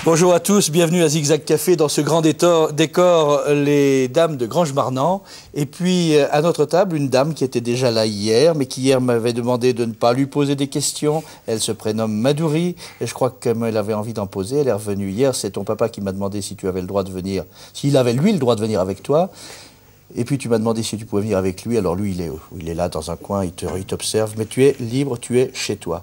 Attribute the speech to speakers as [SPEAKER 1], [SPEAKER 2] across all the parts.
[SPEAKER 1] Bonjour à tous, bienvenue à Zigzag Café dans ce grand décor, les dames de Grange-Marnant. Et puis à notre table, une dame qui était déjà là hier, mais qui hier m'avait demandé de ne pas lui poser des questions. Elle se prénomme Madouri et je crois qu'elle avait envie d'en poser. Elle est revenue hier, c'est ton papa qui m'a demandé si tu avais le droit de venir, s'il avait lui le droit de venir avec toi. Et puis tu m'as demandé si tu pouvais venir avec lui. Alors lui, il est là dans un coin, il t'observe, mais tu es libre, tu es chez toi.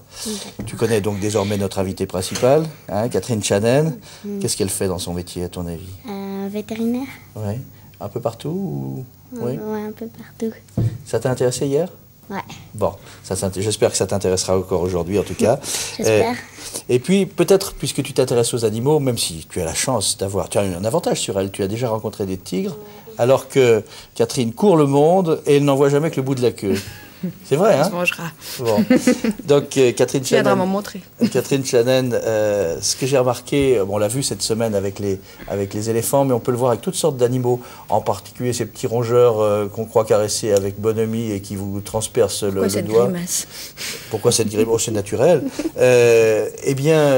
[SPEAKER 1] Tu connais donc désormais notre invitée principale, hein, Catherine Chanen. Qu'est-ce qu'elle fait dans son métier, à ton avis?
[SPEAKER 2] Vétérinaire.
[SPEAKER 1] Oui. Un peu partout ou...
[SPEAKER 2] Oui, un peu partout.
[SPEAKER 1] Ça t'a intéressé hier?
[SPEAKER 2] Ouais.
[SPEAKER 1] Bon, j'espère que ça t'intéressera encore aujourd'hui, en tout cas.
[SPEAKER 2] J'espère.
[SPEAKER 1] Et puis, peut-être, puisque tu t'intéresses aux animaux, même si tu as la chance d'avoir... Tu as un avantage sur elle, tu as déjà rencontré des tigres, alors que Catherine court le monde et elle n'en voit jamais que le bout de la queue. C'est vrai, hein?
[SPEAKER 3] On se mangera.
[SPEAKER 1] Bon. Donc, Catherine Chanen...
[SPEAKER 3] Tu viendras m'en montrer.
[SPEAKER 1] Catherine Chanen, ce que j'ai remarqué, on l'a vu cette semaine avec les éléphants, mais on peut le voir avec toutes sortes d'animaux, en particulier ces petits rongeurs qu'on croit caresser avec bonhomie et qui vous transpercent le doigt.
[SPEAKER 3] Pourquoi cette grimace?
[SPEAKER 1] Pourquoi cette grimace? C'est naturel. Eh bien,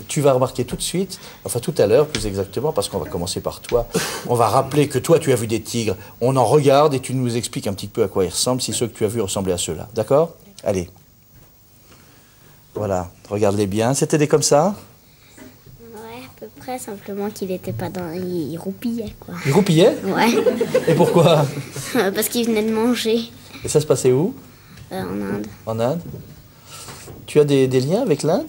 [SPEAKER 1] tu vas remarquer tout de suite, enfin tout à l'heure plus exactement, parce qu'on va commencer par toi, on va rappeler que toi tu as vu des tigres, on en regarde et tu nous expliques un petit peu à quoi ils ressemblent, si ceux que tu as vus ressemblaient à ceux-là. D'accord? Allez. Voilà, regarde-les bien. C'était des comme ça?
[SPEAKER 2] Ouais, à peu près, simplement qu'il était pas dans... Il roupillait, quoi.
[SPEAKER 1] Ils roupillaient?
[SPEAKER 2] Ouais.
[SPEAKER 1] Et pourquoi?
[SPEAKER 2] Parce qu'il venait de manger.
[SPEAKER 1] Et ça se passait où?
[SPEAKER 2] En Inde.
[SPEAKER 1] En Inde? Tu as des liens avec l'Inde?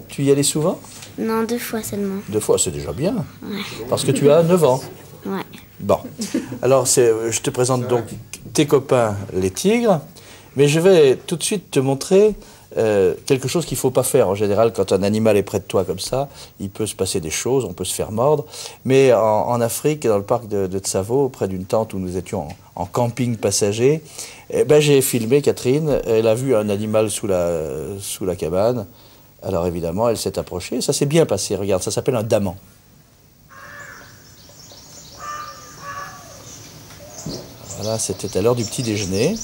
[SPEAKER 1] Tu y allais souvent?
[SPEAKER 2] Non, 2 fois seulement.
[SPEAKER 1] 2 fois, c'est déjà bien.
[SPEAKER 2] Ouais.
[SPEAKER 1] Parce que tu as 9 ans.
[SPEAKER 2] Ouais.
[SPEAKER 1] Bon. Alors, je te présente donc tes copains, les tigres. Mais je vais tout de suite te montrer quelque chose qu'il ne faut pas faire. En général, quand un animal est près de toi comme ça, il peut se passer des choses, on peut se faire mordre. Mais en Afrique, dans le parc de Tsavo, près d'une tente où nous étions en camping passager, eh ben, j'ai filmé Catherine. Elle a vu un animal sous la cabane. Alors évidemment, elle s'est approchée. Ça s'est bien passé. Regarde, ça s'appelle un daman. Voilà, c'était à l'heure du petit déjeuner.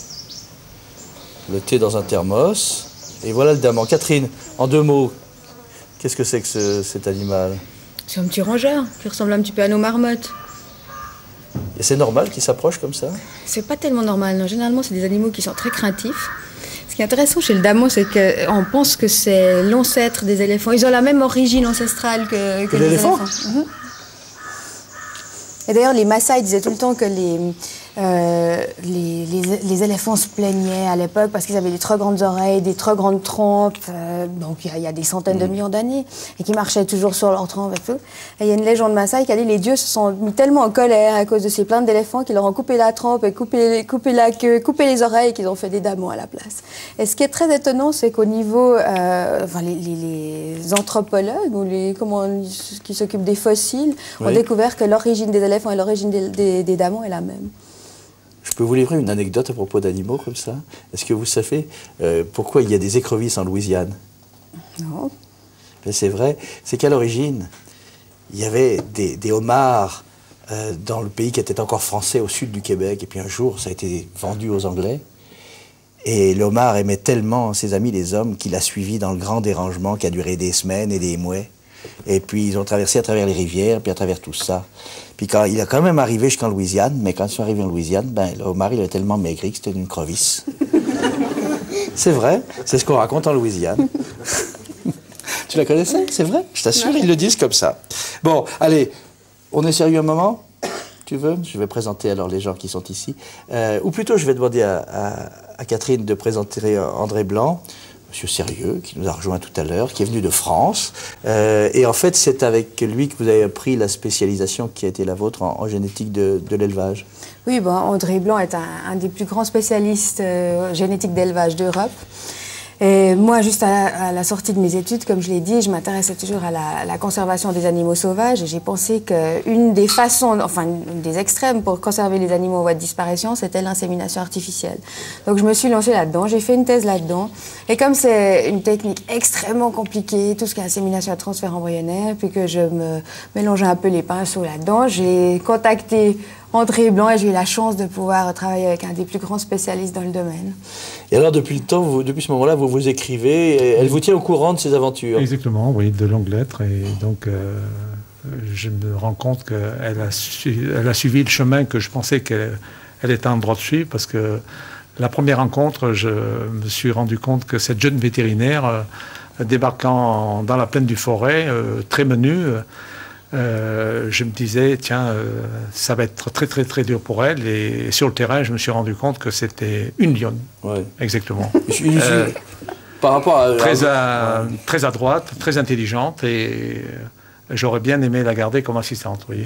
[SPEAKER 1] Le thé dans un thermos. Et voilà le daman. Catherine, en 2 mots, qu'est-ce que c'est que cet animal?
[SPEAKER 3] C'est un petit rongeur qui ressemble un petit peu à nos marmottes.
[SPEAKER 1] Et c'est normal qu'il s'approche comme ça?
[SPEAKER 3] C'est pas tellement normal, non. Généralement, c'est des animaux qui sont très craintifs. Ce qui est intéressant chez le daman, c'est qu'on pense que c'est l'ancêtre des éléphants. Ils ont la même origine ancestrale que les éléphants. Et d'ailleurs, les Maasai disaient tout le temps que les éléphants se plaignaient à l'époque parce qu'ils avaient des trop grandes oreilles, des trop grandes trompes, donc il y a des centaines de millions d'années, et qui marchaient toujours sur leurs trompes et tout. Et il y a une légende Maasai qui a dit que les dieux se sont mis tellement en colère à cause de ces plaintes d'éléphants qu'ils leur ont coupé la trompe, et coupé la queue, coupé les oreilles, et qu'ils ont fait des damans à la place. Et ce qui est très étonnant, c'est qu'au niveau, les anthropologues, ou qui s'occupent des fossiles, ont découvert que l'origine des éléphants et l'origine des damans est la même.
[SPEAKER 1] Je peux vous livrer une anecdote à propos d'animaux comme ça? Est-ce que vous savez pourquoi il y a des écrevisses en Louisiane?
[SPEAKER 3] Non.
[SPEAKER 1] C'est vrai, c'est qu'à l'origine, il y avait des homards dans le pays qui était encore français, au sud du Québec. Et puis un jour, ça a été vendu aux Anglais. Et le homard aimait tellement ses amis les hommes qu'il a suivi dans le grand dérangement qui a duré des semaines et des mois. Et puis ils ont traversé à travers les rivières, puis à travers tout ça. Puis quand, il a quand même arrivé jusqu'en Louisiane, mais quand ils sont arrivés en Louisiane, ben, le homard il avait tellement maigri que c'était une crevisse. C'est vrai, c'est ce qu'on raconte en Louisiane. Tu la connaissais? C'est vrai? Je t'assure, ils le disent comme ça. Bon, allez, on est sérieux un moment? Tu veux? Je vais présenter alors les gens qui sont ici. Ou plutôt, je vais demander à Catherine de présenter André Blanc, monsieur sérieux, qui nous a rejoint tout à l'heure, qui est venu de France. Et en fait, c'est avec lui que vous avez appris la spécialisation qui a été la vôtre en génétique de l'élevage.
[SPEAKER 3] Oui, bon, André Blanc est un des plus grands spécialistes génétiques d'élevage d'Europe. Et moi, juste à la sortie de mes études, comme je l'ai dit, je m'intéressais toujours à la conservation des animaux sauvages. Et j'ai pensé qu'une des façons, enfin, une des extrêmes pour conserver les animaux en voie de disparition, c'était l'insémination artificielle. Donc, je me suis lancée là-dedans. J'ai fait une thèse là-dedans. Et comme c'est une technique extrêmement compliquée, tout ce qui est insémination à transfert embryonnaire, puis que je me mélangeais un peu les pinceaux là-dedans, j'ai contacté André Blanc, et j'ai eu la chance de pouvoir travailler avec un des plus grands spécialistes dans le domaine.
[SPEAKER 1] Et alors, depuis ce moment-là, vous vous écrivez, et elle vous tient au courant de ses aventures?
[SPEAKER 4] Exactement, oui, de longues lettres. Et donc, je me rends compte qu'elle a suivi le chemin que je pensais qu'elle était en droit de suivre, parce que la première rencontre, je me suis rendu compte que cette jeune vétérinaire, débarquant dans la plaine du Forêt, très menue, je me disais, tiens, ça va être très très très dur pour elle. Et sur le terrain, je me suis rendu compte que c'était une lionne. Ouais. Exactement.
[SPEAKER 1] Par rapport à...
[SPEAKER 4] très à droite, très intelligente, et j'aurais bien aimé la garder comme assistante. Oui.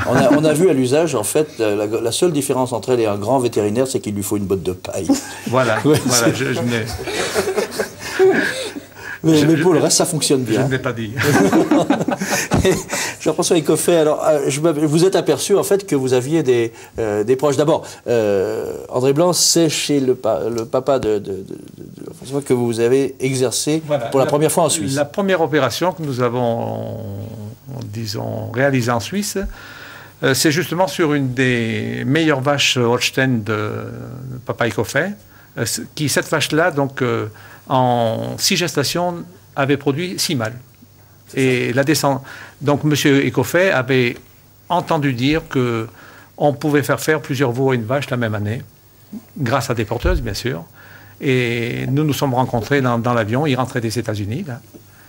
[SPEAKER 1] On a vu à l'usage, en fait, la seule différence entre elle et un grand vétérinaire, c'est qu'il lui faut une botte de paille.
[SPEAKER 4] Voilà,
[SPEAKER 1] ouais,
[SPEAKER 4] voilà je n'ai...
[SPEAKER 1] Mais pour le reste, ça fonctionne bien.
[SPEAKER 4] Je ne l'ai pas dit.
[SPEAKER 1] Jean-François Écoffet, alors, vous êtes aperçu, en fait, que vous aviez des proches. D'abord, André Blanc, c'est chez le papa de François que vous avez exercé pour la première fois en Suisse.
[SPEAKER 4] La première opération que nous avons, disons, réalisée en Suisse, c'est justement sur une des meilleures vaches Holstein de papa Écoffet, qui, cette vache-là, donc... en 6 gestations, avait produit 6 mâles. Et la descente. Donc, M. Écoffet avait entendu dire qu'on pouvait faire plusieurs veaux à une vache la même année, grâce à des porteuses, bien sûr. Et nous nous sommes rencontrés dans l'avion. Il rentrait des États-Unis, là.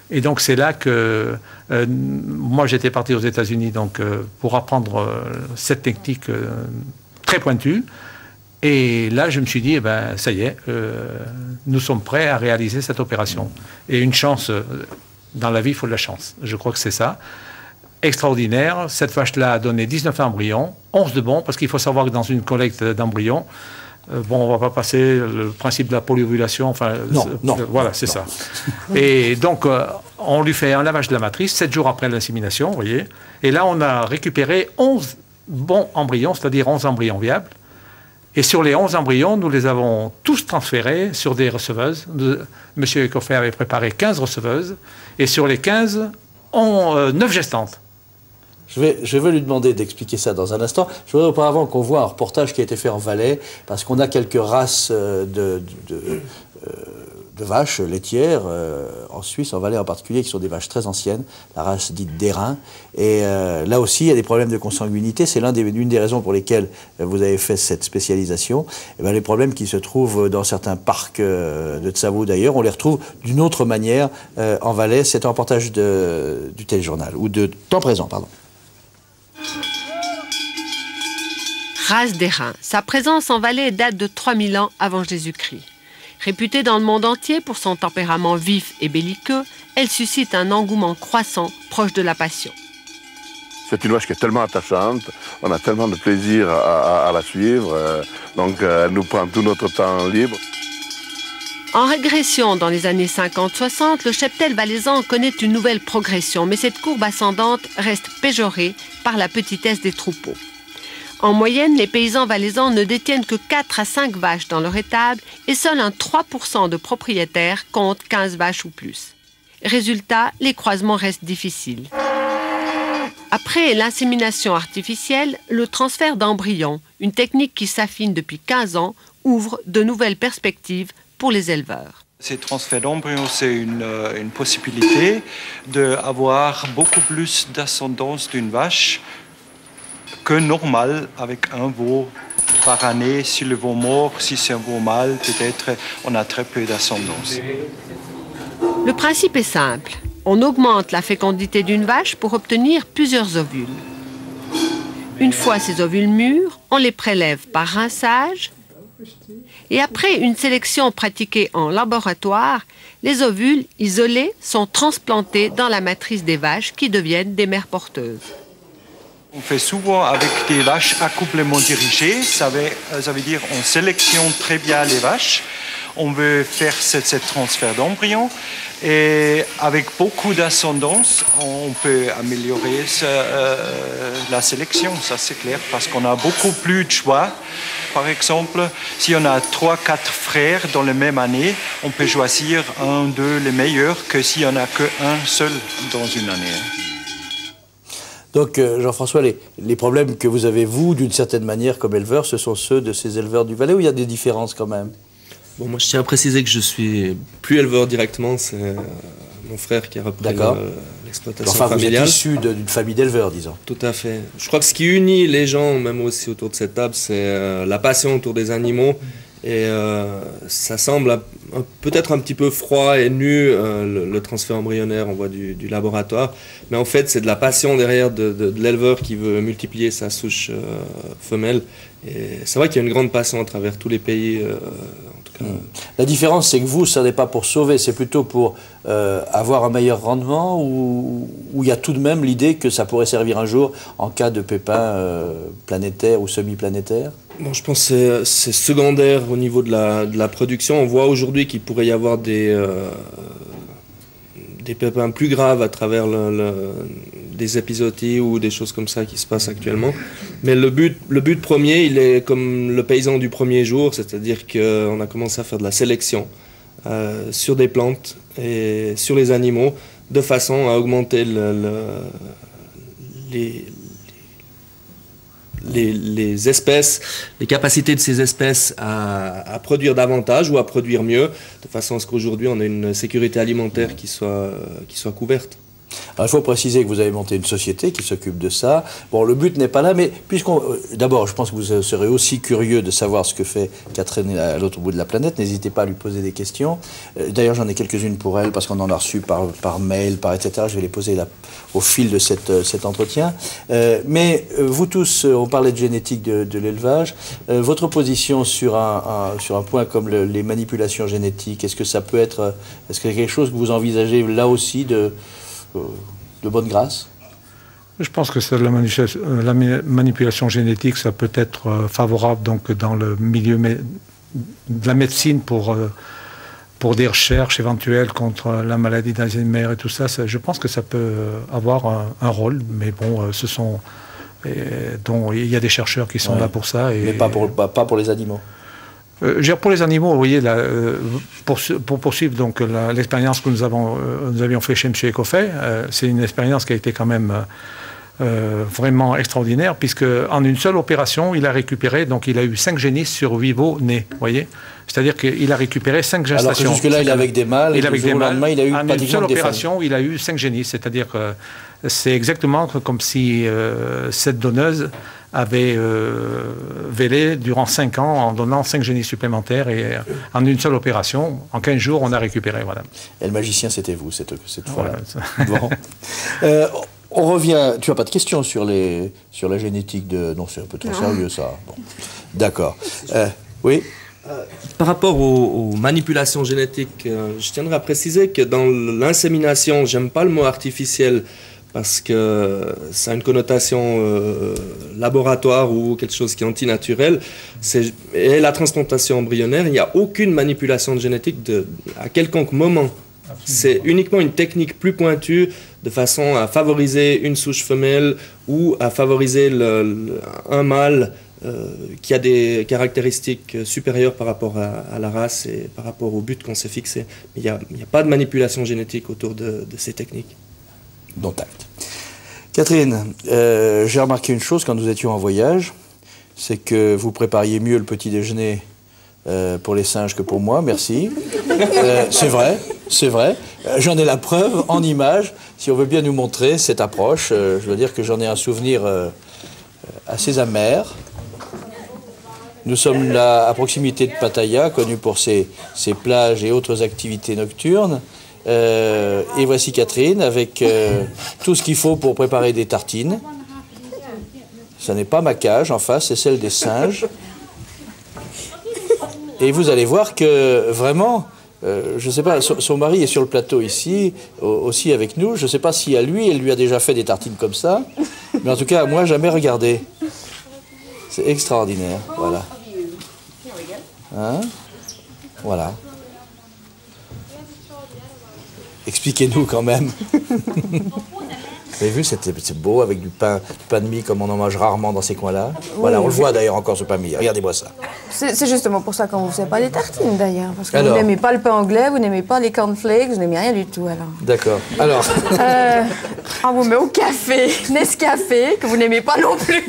[SPEAKER 4] Et donc, c'est là que moi, j'étais parti aux États-Unis pour apprendre cette technique très pointue. Et là, je me suis dit, eh ben, ça y est, nous sommes prêts à réaliser cette opération. Et une chance, dans la vie, il faut de la chance. Je crois que c'est ça. Extraordinaire. Cette vache-là a donné 19 embryons, 11 de bons, parce qu'il faut savoir que dans une collecte d'embryons, on ne va pas passer le principe de la polyovulation. Enfin,
[SPEAKER 1] non.
[SPEAKER 4] Voilà, c'est ça. Et donc, on lui fait un lavage de la matrice, 7 jours après l'insémination, vous voyez. Et là, on a récupéré 11 bons embryons, c'est-à-dire 11 embryons viables. Et sur les 11 embryons, nous les avons tous transférés sur des receveuses. Monsieur Écoffet avait préparé 15 receveuses. Et sur les 15, 9 gestantes.
[SPEAKER 1] Je vais lui demander d'expliquer ça dans un instant. Je voudrais auparavant qu'on voit un reportage qui a été fait en Valais, parce qu'on a quelques races de vaches laitières en Suisse, en Valais en particulier, qui sont des vaches très anciennes, la race dite d'Airain. Et là aussi, il y a des problèmes de consanguinité. C'est l'une des raisons pour lesquelles vous avez fait cette spécialisation. Et bien, les problèmes qui se trouvent dans certains parcs de Tsavo d'ailleurs, on les retrouve d'une autre manière en Valais. C'est un reportage du téléjournal, ou de Temps Présent, pardon.
[SPEAKER 5] Race d'Airain. Sa présence en Valais date de 3000 ans avant Jésus-Christ. Réputée dans le monde entier pour son tempérament vif et belliqueux, elle suscite un engouement croissant, proche de la passion.
[SPEAKER 6] C'est une vache qui est tellement attachante, on a tellement de plaisir à la suivre, donc elle nous prend tout notre temps libre.
[SPEAKER 5] En régression dans les années 50-60, le cheptel valaisan connaît une nouvelle progression, mais cette courbe ascendante reste péjorée par la petitesse des troupeaux. En moyenne, les paysans valaisans ne détiennent que 4 à 5 vaches dans leur étable et seul un 3% de propriétaires comptent 15 vaches ou plus. Résultat, les croisements restent difficiles. Après l'insémination artificielle, le transfert d'embryons, une technique qui s'affine depuis 15 ans, ouvre de nouvelles perspectives pour les éleveurs.
[SPEAKER 7] Ces transferts d'embryons, c'est une possibilité d'avoir beaucoup plus d'ascendance d'une vache que normal avec un veau par année. Si le veau mort, si c'est un veau mâle, peut-être on a très peu d'ascendance.
[SPEAKER 5] Le principe est simple. On augmente la fécondité d'une vache pour obtenir plusieurs ovules. Une fois ces ovules mûrs, on les prélève par rinçage. Et après une sélection pratiquée en laboratoire, les ovules isolés sont transplantés dans la matrice des vaches qui deviennent des mères porteuses.
[SPEAKER 7] On fait souvent avec des vaches accouplement dirigé, ça veut dire on sélectionne très bien les vaches, on veut faire ce transfert d'embryons et avec beaucoup d'ascendance, on peut améliorer la sélection, ça c'est clair, parce qu'on a beaucoup plus de choix. Par exemple, si on a 3-4 frères dans la même année, on peut choisir un d'eux les meilleurs que s'il n'y en a qu'un seul dans une année.
[SPEAKER 1] Donc, Jean-François, les problèmes que vous avez, vous, d'une certaine manière, comme éleveur, ce sont ceux de ces éleveurs du Valais, ou il y a des différences quand même?
[SPEAKER 8] Bon, moi, je tiens à préciser que je suis plus éleveur directement, c'est mon frère qui a repris l'exploitation familiale.
[SPEAKER 1] Vous êtes issu d'une famille d'éleveurs, disons.
[SPEAKER 8] Tout à fait. Je crois que ce qui unit les gens, même aussi autour de cette table, c'est la passion autour des animaux. Et ça semble peut-être un petit peu froid et nu, le transfert embryonnaire, on voit du laboratoire. Mais en fait, c'est de la passion derrière de l'éleveur qui veut multiplier sa souche femelle. Et c'est vrai qu'il y a une grande passion à travers tous les pays, en tout cas.
[SPEAKER 1] La différence, c'est que vous, ça n'est pas pour sauver, c'est plutôt pour avoir un meilleur rendement, ou il y a tout de même l'idée que ça pourrait servir un jour en cas de pépin planétaire ou semi-planétaire?
[SPEAKER 8] Bon, je pense que c'est secondaire au niveau de la production. On voit aujourd'hui qu'il pourrait y avoir des pépins plus graves à travers des épizooties ou des choses comme ça qui se passent actuellement. Mais le but premier, il est comme le paysan du premier jour, c'est-à-dire qu'on a commencé à faire de la sélection sur des plantes et sur les animaux, de façon à augmenter les espèces, les capacités de ces espèces à produire davantage ou à produire mieux, de façon à ce qu'aujourd'hui on ait une sécurité alimentaire qui soit couverte.
[SPEAKER 1] Alors, il faut préciser que vous avez monté une société qui s'occupe de ça. Bon, le but n'est pas là, mais d'abord, je pense que vous serez aussi curieux de savoir ce que fait Catherine à l'autre bout de la planète. N'hésitez pas à lui poser des questions. D'ailleurs, j'en ai quelques-unes pour elle, parce qu'on en a reçu par mail, etc. Je vais les poser là, au fil de cet entretien. Mais vous tous, on parlait de génétique de l'élevage. Votre position sur un point comme les manipulations génétiques, est-ce que ça peut être... Est-ce que c'est quelque chose que vous envisagez là aussi de bonne grâce?
[SPEAKER 4] Je pense que la manipulation génétique, ça peut être favorable donc, dans le milieu de la médecine pour des recherches éventuelles contre la maladie d'Alzheimer et tout ça. Je pense que ça peut avoir un rôle, mais bon, il y a des chercheurs qui sont là pour ça.
[SPEAKER 1] Mais pas pour les animaux.
[SPEAKER 4] Pour les animaux, vous voyez, pour poursuivre donc l'expérience que nous avions fait chez M. Ecofet, c'est une expérience qui a été quand même vraiment extraordinaire, puisque en une seule opération, il a récupéré, donc il a eu 5 génisses sur 8 veaux nés, vous voyez. C'est-à-dire qu'il a récupéré 5 gestations.
[SPEAKER 1] Alors que jusque-là, il est avec des mâles, et du lendemain, il a eu
[SPEAKER 4] en une seule opération, il a eu 5 génisses, c'est-à-dire que c'est exactement comme si cette donneuse avait vélé durant 5 ans en donnant 5 génisses supplémentaires, et en une seule opération, en 15 jours, on a récupéré. Voilà.
[SPEAKER 1] Et le magicien, c'était vous, cette fois-là. Bon. On revient... Tu n'as pas de questions sur la génétique de... Non, c'est un peu trop sérieux, ça. Bon. D'accord. Oui.
[SPEAKER 8] Par rapport aux manipulations génétiques, je tiendrais à préciser que dans l'insémination, j'aime pas le mot artificiel, parce que ça a une connotation laboratoire ou quelque chose qui est antinaturel. Et la transplantation embryonnaire, il n'y a aucune manipulation de génétique à quelconque moment. C'est uniquement une technique plus pointue de façon à favoriser une souche femelle ou à favoriser un mâle qui a des caractéristiques supérieures par rapport à la race et par rapport au but qu'on s'est fixé. Mais il n'y a pas de manipulation génétique autour de ces techniques.
[SPEAKER 1] Dont acte. Catherine, j'ai remarqué une chose quand nous étions en voyage, c'est que vous prépariez mieux le petit déjeuner pour les singes que pour moi, merci. C'est vrai. J'en ai la preuve en image, si on veut bien nous montrer cette approche. Je veux dire que j'en ai un souvenir assez amer. Nous sommes là à proximité de Pattaya, connue pour ses plages et autres activités nocturnes. Et voici Catherine avec tout ce qu'il faut pour préparer des tartines. Ce n'est pas ma cage en face, c'est celle des singes. Et vous allez voir que vraiment, je ne sais pas, son mari est sur le plateau ici, aussi avec nous. Je ne sais pas si à lui, elle lui a déjà fait des tartines comme ça. Mais en tout cas, moi, jamais regardé. C'est extraordinaire, voilà. Hein? Voilà. Expliquez-nous quand même. Vous avez vu, c'est beau avec du pain de mie comme on en mange rarement dans ces coins-là. Voilà, on le voit d'ailleurs encore ce pain de mie. Regardez-moi ça.
[SPEAKER 3] C'est justement pour ça qu'on ne vous fait pas les tartines d'ailleurs. Parce que
[SPEAKER 1] Alors.
[SPEAKER 3] vous n'aimez pas le pain anglais, vous n'aimez pas les cornflakes, vous n'aimez rien du tout alors.
[SPEAKER 1] D'accord. Alors,
[SPEAKER 3] On vous met au café, Nescafé, que vous n'aimez pas non plus.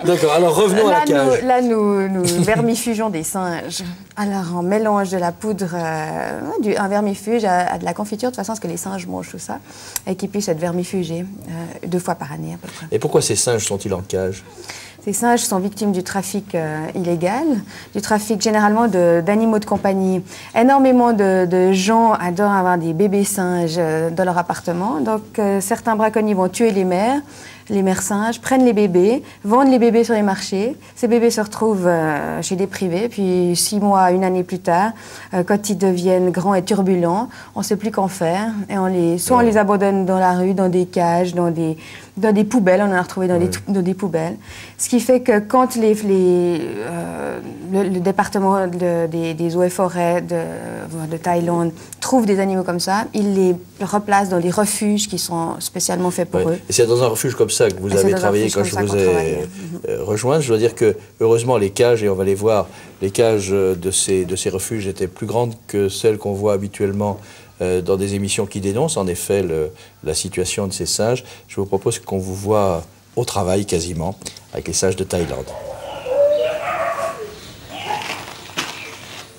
[SPEAKER 1] d'accord. Alors revenons à la cage.
[SPEAKER 3] Nous vermifugeons des singes. Alors, on mélange de la poudre, un vermifuge à de la confiture, de façon à ce que les singes mangent tout ça et qu'ils puissent être vermifugés 2 fois par année à peu près.
[SPEAKER 1] Et pourquoi ces singes sont-ils en cage?
[SPEAKER 3] Ces singes sont victimes du trafic illégal, du trafic généralement d'animaux de compagnie. Énormément de gens adorent avoir des bébés singes dans leur appartement. Donc, certains braconniers vont tuer les mères singes, prennent les bébés, vendent les bébés sur les marchés. Ces bébés se retrouvent chez des privés. Puis 6 mois, 1 année plus tard, quand ils deviennent grands et turbulents, on ne sait plus qu'en faire. Et soit on les abandonne dans la rue, dans des cages, dans des poubelles. On en a retrouvé dans des poubelles. Ce qui fait que quand le département des eaux et forêts de Thaïlande trouve des animaux comme ça, il les replace dans des refuges qui sont spécialement faits pour eux.
[SPEAKER 1] Et c'est dans un refuge comme ça que vous avez travaillé quand je vous ai rejoint. Je dois dire que, heureusement, les cages, et on va les voir, les cages de ces refuges étaient plus grandes que celles qu'on voit habituellement dans des émissions qui dénoncent, en effet, la situation de ces singes. Je vous propose qu'on vous voit au travail, quasiment, avec les singes de Thaïlande.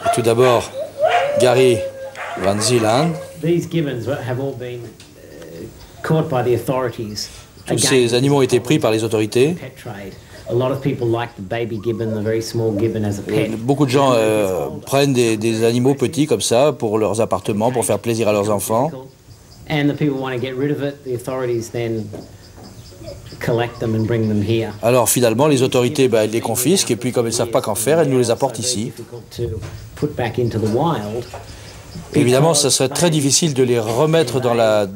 [SPEAKER 1] Et tout d'abord, Gary Van Zeeland.
[SPEAKER 9] These gibbons have all been caught by the authorities.
[SPEAKER 1] Tous ces animaux ont été pris par les autorités.
[SPEAKER 9] Pet trade. A lot of people like the baby gibbon, the very small gibbon, as a pet.
[SPEAKER 1] Beaucoup de gens prennent des animaux petits comme ça pour leurs appartements, pour faire plaisir à leurs enfants.
[SPEAKER 9] And the people want to get rid of it. The authorities then collect them and bring them here.
[SPEAKER 1] Alors finalement, les autorités elles les confisquent et puis comme elles ne savent pas qu'en faire, elles nous les apportent ici. Évidemment, ça serait très difficile de les remettre dans la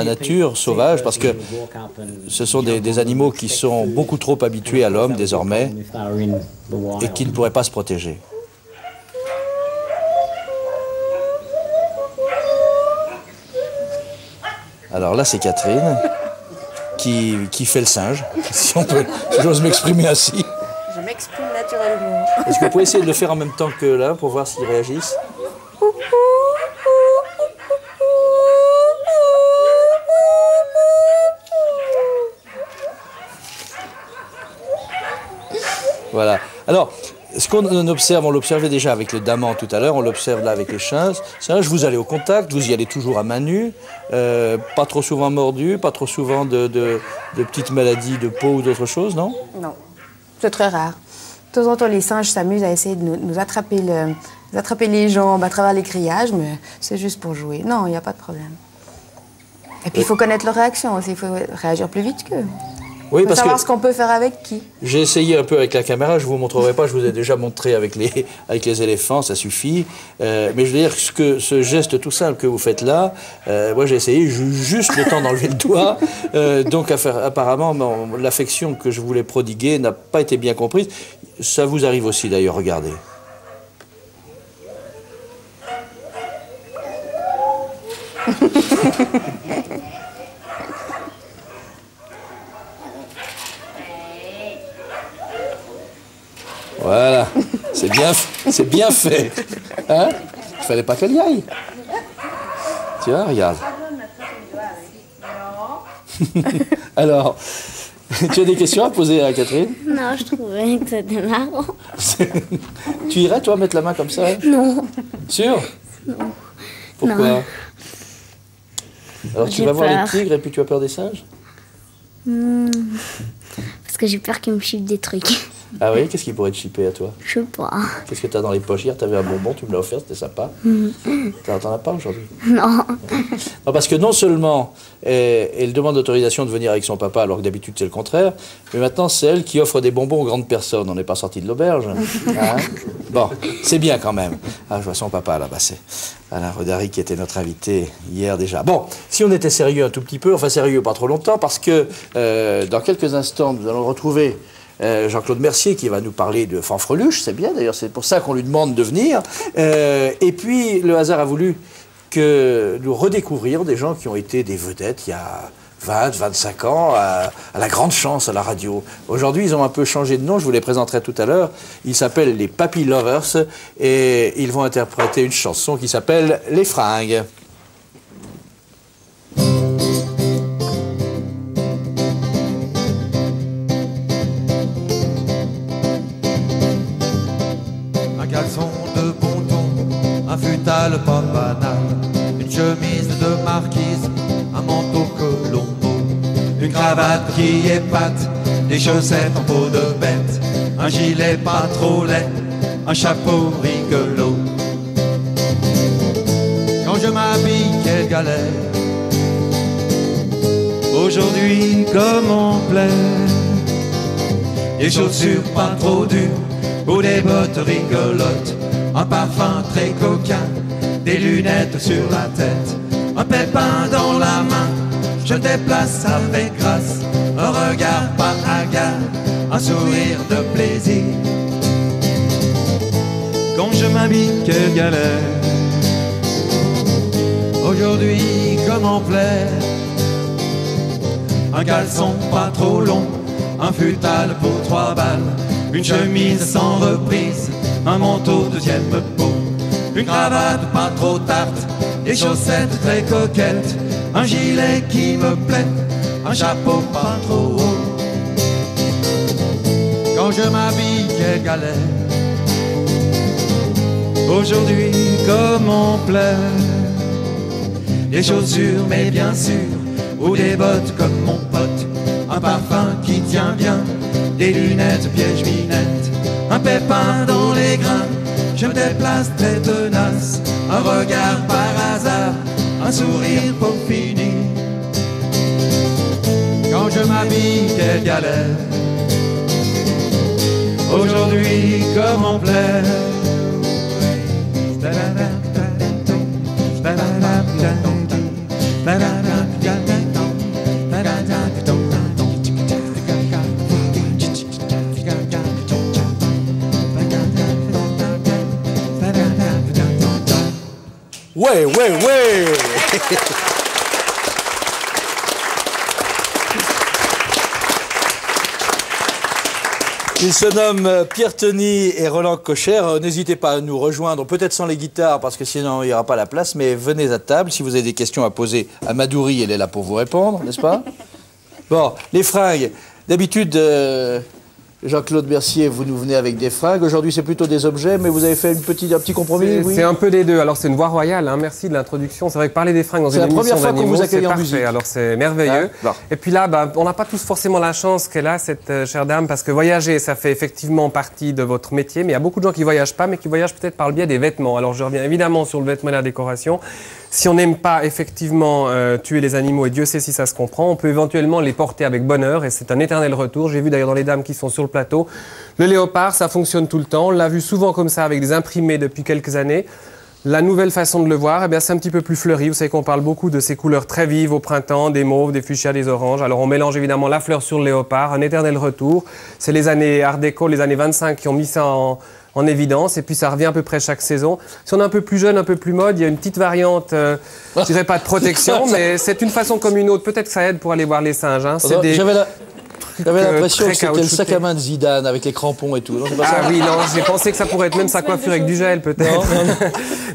[SPEAKER 1] nature sauvage parce que ce sont des animaux qui sont beaucoup trop habitués à l'homme désormais et qui ne pourraient pas se protéger. Alors là, c'est Catherine qui fait le singe, si j'ose m'exprimer ainsi.
[SPEAKER 3] Je m'exprime naturellement.
[SPEAKER 1] Est-ce que vous pouvez essayer de le faire en même temps que là pour voir s'ils réagissent? Voilà. Alors, ce qu'on observe, on l'observait déjà avec le daman tout à l'heure, on l'observe là avec les singes. Vous allez au contact, vous y allez toujours à main nue, pas trop souvent mordu, pas trop souvent de petites maladies de peau ou d'autres choses, non?
[SPEAKER 3] Non, c'est très rare. De temps en temps, les singes s'amusent à essayer de nous attraper les jambes à travers les grillages, mais c'est juste pour jouer. Non, il n'y a pas de problème. Et puis, il faut connaître leur réaction aussi, il faut réagir plus vite qu'eux.
[SPEAKER 1] Oui,
[SPEAKER 3] faut
[SPEAKER 1] parce
[SPEAKER 3] savoir
[SPEAKER 1] que
[SPEAKER 3] ce qu'on peut faire avec qui.
[SPEAKER 1] j'ai essayé un peu avec la caméra, je ne vous montrerai pas, je vous ai déjà montré avec les éléphants, ça suffit. Mais je veux dire que ce geste tout simple que vous faites là, moi j'ai essayé juste le temps d'enlever le doigt. Donc apparemment, l'affection que je voulais prodiguer n'a pas été bien comprise. Ça vous arrive aussi d'ailleurs, regardez. Voilà, c'est bien fait. Hein? Il fallait pas qu'elle y aille. Tu vois, regarde. Alors, tu as des questions à poser à Catherine?
[SPEAKER 2] Non, je trouvais que c'était marrant.
[SPEAKER 1] Tu irais, toi, mettre la main comme ça?
[SPEAKER 2] Non.
[SPEAKER 1] Sûr?
[SPEAKER 2] Non.
[SPEAKER 1] Pourquoi?
[SPEAKER 2] Non.
[SPEAKER 1] Alors tu
[SPEAKER 2] J'ai
[SPEAKER 1] vas voir les
[SPEAKER 2] peur.
[SPEAKER 1] tigres et puis tu as peur des singes?
[SPEAKER 2] Parce que j'ai peur qu'ils me chiffent des trucs.
[SPEAKER 1] Ah oui, qu'est-ce qui pourrait te chipper à toi?
[SPEAKER 2] Je sais pas.
[SPEAKER 1] Qu'est-ce que tu as dans les poches? Hier, tu avais un bonbon, tu me l'as offert, c'était sympa. T'en as pas aujourd'hui?
[SPEAKER 2] Non.
[SPEAKER 1] Non, parce que non seulement elle demande autorisation de venir avec son papa, alors que d'habitude c'est le contraire, mais maintenant c'est elle qui offre des bonbons aux grandes personnes. On n'est pas sorti de l'auberge. Hein? Bon, c'est bien quand même. Ah, je vois son papa là-bas, c'est Alain Rodari qui était notre invité hier déjà. Bon, si on était sérieux un tout petit peu, enfin sérieux pas trop longtemps, parce que dans quelques instants, nous allons retrouver Jean-Claude Mercier qui va nous parler de Fanfreluche, c'est bien d'ailleurs, c'est pour ça qu'on lui demande de venir. Et puis le hasard a voulu que nous redécouvrions des gens qui ont été des vedettes il y a 20, 25 ans à la grande chance à la radio. Aujourd'hui, ils ont un peu changé de nom, je vous les présenterai tout à l'heure. Ils s'appellent les Papy Lovers et ils vont interpréter une chanson qui s'appelle Les Fringues.
[SPEAKER 10] Un caleçon de bon ton, un futal pas banal, une chemise de marquise, un manteau Colombo, une cravate qui épate, des chaussettes en peau de bête, un gilet pas trop laid, un chapeau rigolo. Quand je m'habille, quelle galère, aujourd'hui comme on plaît, des chaussures pas trop dures ou des bottes rigolotes, un parfum très coquin, des lunettes sur la tête, un pépin dans la main, je déplace avec grâce, un regard par hagard, un sourire de plaisir. Quand je m'habille, quelle galère, aujourd'hui comme en plaît, un caleçon pas trop long, un futal pour 3 balles, une chemise sans reprise, un manteau deuxième peau, une cravate pas trop tarte, des chaussettes très coquettes, un gilet qui me plaît, un chapeau pas trop haut. Quand je m'habille, quelle galère, aujourd'hui comme on plaît, des chaussures mais bien sûr, ou des bottes comme mon pote, un parfum qui tient bien, des lunettes piège-minette, un pépin dans les grains, je me déplace très tenace, un regard par hasard, un sourire pour finir. Quand je m'habille, quelle galère, aujourd'hui comme on plaît.
[SPEAKER 1] Ouais, ouais, ouais. Ils se nomment Pierre Tony et Roland Cocher. N'hésitez pas à nous rejoindre, peut-être sans les guitares, parce que sinon il n'y aura pas la place, mais venez à table. Si vous avez des questions à poser à Madouri, elle est là pour vous répondre, n'est-ce pas? Bon, les fringues. D'habitude, Jean-Claude Mercier, vous nous venez avec des fringues. Aujourd'hui, c'est plutôt des objets, mais vous avez fait un petit compromis, oui?
[SPEAKER 11] C'est un peu des deux. Alors, c'est une voix royale, hein. Merci de l'introduction. C'est vrai que parler des fringues dans une émission d'animaux, c'est parfait. Alors, c'est merveilleux. Ah, et puis là, on n'a pas tous forcément la chance qu'elle a, cette chère dame, parce que voyager, ça fait effectivement partie de votre métier, mais il y a beaucoup de gens qui ne voyagent pas, mais qui voyagent peut-être par le biais des vêtements. Alors, je reviens évidemment sur le vêtement et la décoration. Si on n'aime pas effectivement tuer les animaux, et Dieu sait si ça se comprend, on peut éventuellement les porter avec bonheur, et c'est un éternel retour. J'ai vu d'ailleurs dans les dames qui sont sur le plateau, le léopard, ça fonctionne tout le temps. On l'a vu souvent comme ça avec des imprimés depuis quelques années. La nouvelle façon de le voir, eh bien, c'est un petit peu plus fleuri. Vous savez qu'on parle beaucoup de ces couleurs très vives au printemps, des mauves, des fuchsias, des oranges. Alors on mélange évidemment la fleur sur le léopard, un éternel retour. C'est les années Art déco, les années 25 qui ont mis ça en évidence, et puis ça revient à peu près chaque saison. Si on est un peu plus jeune, un peu plus mode, il y a une petite variante, je dirais pas de protection, mais c'est une façon comme une autre. Peut-être que ça aide pour aller voir les singes. Hein.
[SPEAKER 1] J'avais l'impression que c'était le sac à main de Zidane avec les crampons et tout. Non,
[SPEAKER 11] pas ça. Ah oui, non, j'ai pensé que ça pourrait être même sa coiffure avec du gel, peut-être.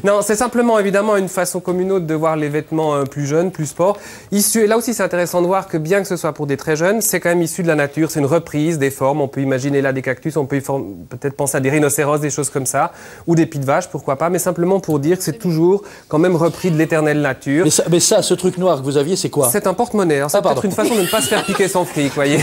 [SPEAKER 11] Non, c'est simplement évidemment une façon comme une autre de voir les vêtements plus jeunes, plus sport. Issu, et là aussi, c'est intéressant de voir que bien que ce soit pour des très jeunes, c'est quand même issu de la nature. C'est une reprise des formes. On peut imaginer là des cactus, on peut peut-être penser à des rhinocéros, des choses comme ça, ou des pieds de vache, pourquoi pas. Mais simplement pour dire que c'est toujours quand même repris de l'éternelle nature.
[SPEAKER 1] Mais ça, ce truc noir que vous aviez, c'est quoi?
[SPEAKER 11] C'est un porte-monnaie. C'est peut-être une façon de ne pas se faire piquer son fric, voyez.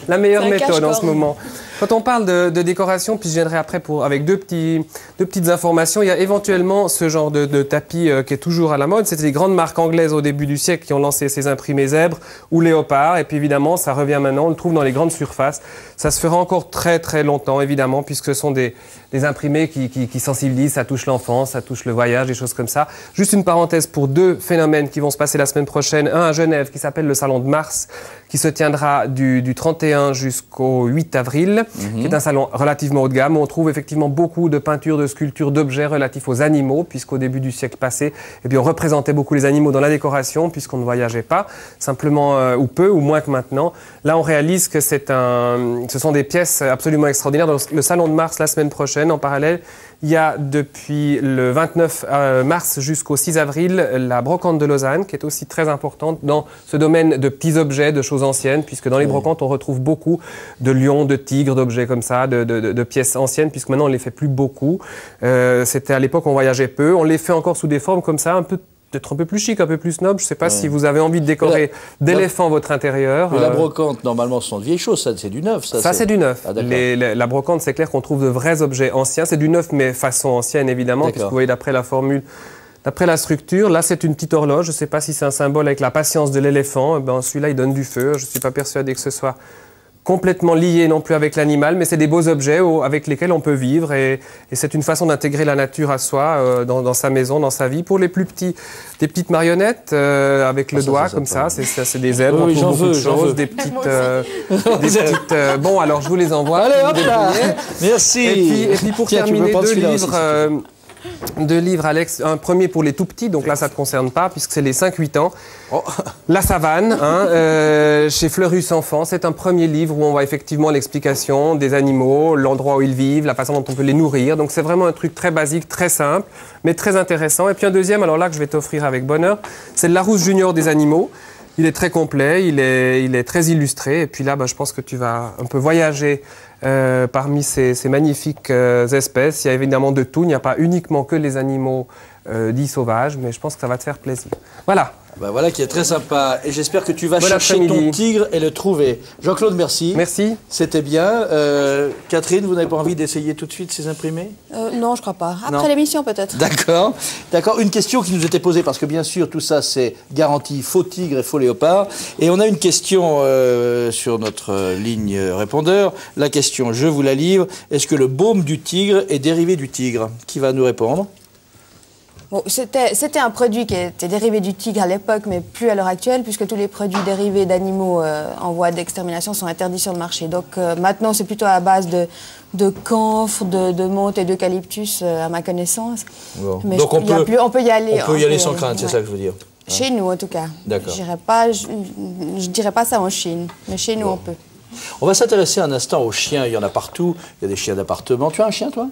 [SPEAKER 11] La meilleure méthode en ce moment. Quand on parle de décoration, puis je viendrai après avec deux petites informations, il y a éventuellement ce genre de tapis qui est toujours à la mode. C'était des grandes marques anglaises au début du siècle qui ont lancé ces imprimés zèbres ou léopards. Et puis évidemment, ça revient maintenant, on le trouve dans les grandes surfaces. Ça se fera encore très très longtemps, évidemment, puisque ce sont des imprimés qui sensibilisent, ça touche l'enfance, ça touche le voyage, des choses comme ça. Juste une parenthèse pour deux phénomènes qui vont se passer la semaine prochaine. Un à Genève qui s'appelle le Salon de Mars, qui se tiendra du 31 jusqu'au 8 avril, qui est un salon relativement haut de gamme où on trouve effectivement beaucoup de peintures, de sculptures, d'objets relatifs aux animaux, puisqu'au début du siècle passé, eh bien, on représentait beaucoup les animaux dans la décoration, puisqu'on ne voyageait pas, simplement ou peu, ou moins que maintenant. Là, on réalise que ce sont des pièces absolument extraordinaires. Dans le salon de Mars, la semaine prochaine, en parallèle, il y a depuis le 29 mars jusqu'au 6 avril la brocante de Lausanne, qui est aussi très importante dans ce domaine de petits objets, de choses anciennes, puisque dans les brocantes, on retrouve beaucoup de lions, de tigres, d'objets comme ça, de pièces anciennes, puisque maintenant, on ne les fait plus beaucoup. C'était à l'époque, on voyageait peu. On les fait encore sous des formes comme ça, peut-être un peu plus chic, un peu plus snob. Je ne sais pas si vous avez envie de décorer d'éléphants votre intérieur.
[SPEAKER 1] Mais la brocante, normalement, ce sont de vieilles choses, ça, c'est du neuf.
[SPEAKER 11] Ça, c'est du neuf. Ah, la brocante, c'est clair qu'on trouve de vrais objets anciens. C'est du neuf, mais façon ancienne, évidemment, puisque vous voyez, d'après la formule, d'après la structure, là, c'est une petite horloge. Je ne sais pas si c'est un symbole avec la patience de l'éléphant. Ben, celui-là, il donne du feu. Je ne suis pas persuadé que ce soit complètement lié non plus avec l'animal, mais c'est des beaux objets avec lesquels on peut vivre et c'est une façon d'intégrer la nature à soi dans sa maison, dans sa vie. Pour les plus petits, des petites marionnettes avec le doigt comme ça, c'est des zèbres, on trouve beaucoup de choses, des petites... bon, alors je vous les envoie.
[SPEAKER 1] Allez, hop là. Merci.
[SPEAKER 11] Et puis pour terminer, deux livres, Alex. Un premier pour les tout petits, donc là, ça ne te concerne pas, puisque c'est les 5-8 ans. Oh. La savane, chez Fleurus Enfants. C'est un premier livre où on voit effectivement l'explication des animaux, l'endroit où ils vivent, la façon dont on peut les nourrir. Donc c'est vraiment un truc très basique, très simple, mais très intéressant. Et puis un deuxième, alors là, que je vais t'offrir avec bonheur, c'est le Larousse Junior des animaux. Il est très complet, il est très illustré. Et puis là, je pense que tu vas un peu voyager parmi ces magnifiques espèces. Il y a évidemment de tout. Il n'y a pas uniquement que les animaux dits sauvages, mais je pense que ça va te faire plaisir. Voilà.
[SPEAKER 1] Voilà qui est très sympa. Et j'espère que tu vas chercher ton tigre et le trouver. Jean-Claude, merci.
[SPEAKER 11] Merci.
[SPEAKER 1] C'était bien. Catherine, vous n'avez pas envie d'essayer tout de suite ces imprimés?
[SPEAKER 3] Non, je crois pas. Après l'émission, peut-être.
[SPEAKER 1] D'accord. D'accord. Une question qui nous était posée, parce que bien sûr, tout ça, c'est garanti faux tigre et faux léopard. Et on a une question sur notre ligne répondeur. La question, je vous la livre. Est-ce que le baume du tigre est dérivé du tigre? Qui va nous répondre?
[SPEAKER 3] Bon, c'était un produit qui était dérivé du tigre à l'époque, mais plus à l'heure actuelle, puisque tous les produits dérivés d'animaux en voie d'extermination sont interdits sur le marché. Donc maintenant, c'est plutôt à base de camphre, de menthe et d'eucalyptus, à ma connaissance.
[SPEAKER 1] Bon.
[SPEAKER 3] Mais
[SPEAKER 1] donc on
[SPEAKER 3] peut y aller.
[SPEAKER 1] On peut y aller sans crainte, c'est ça que je veux dire.
[SPEAKER 3] Chez nous, en tout cas.
[SPEAKER 1] D'accord.
[SPEAKER 3] Je dirais pas ça en Chine, mais chez nous, on peut.
[SPEAKER 1] On va s'intéresser un instant aux chiens. Il y en a partout. Il y a des chiens d'appartement. Tu as un chien, toi?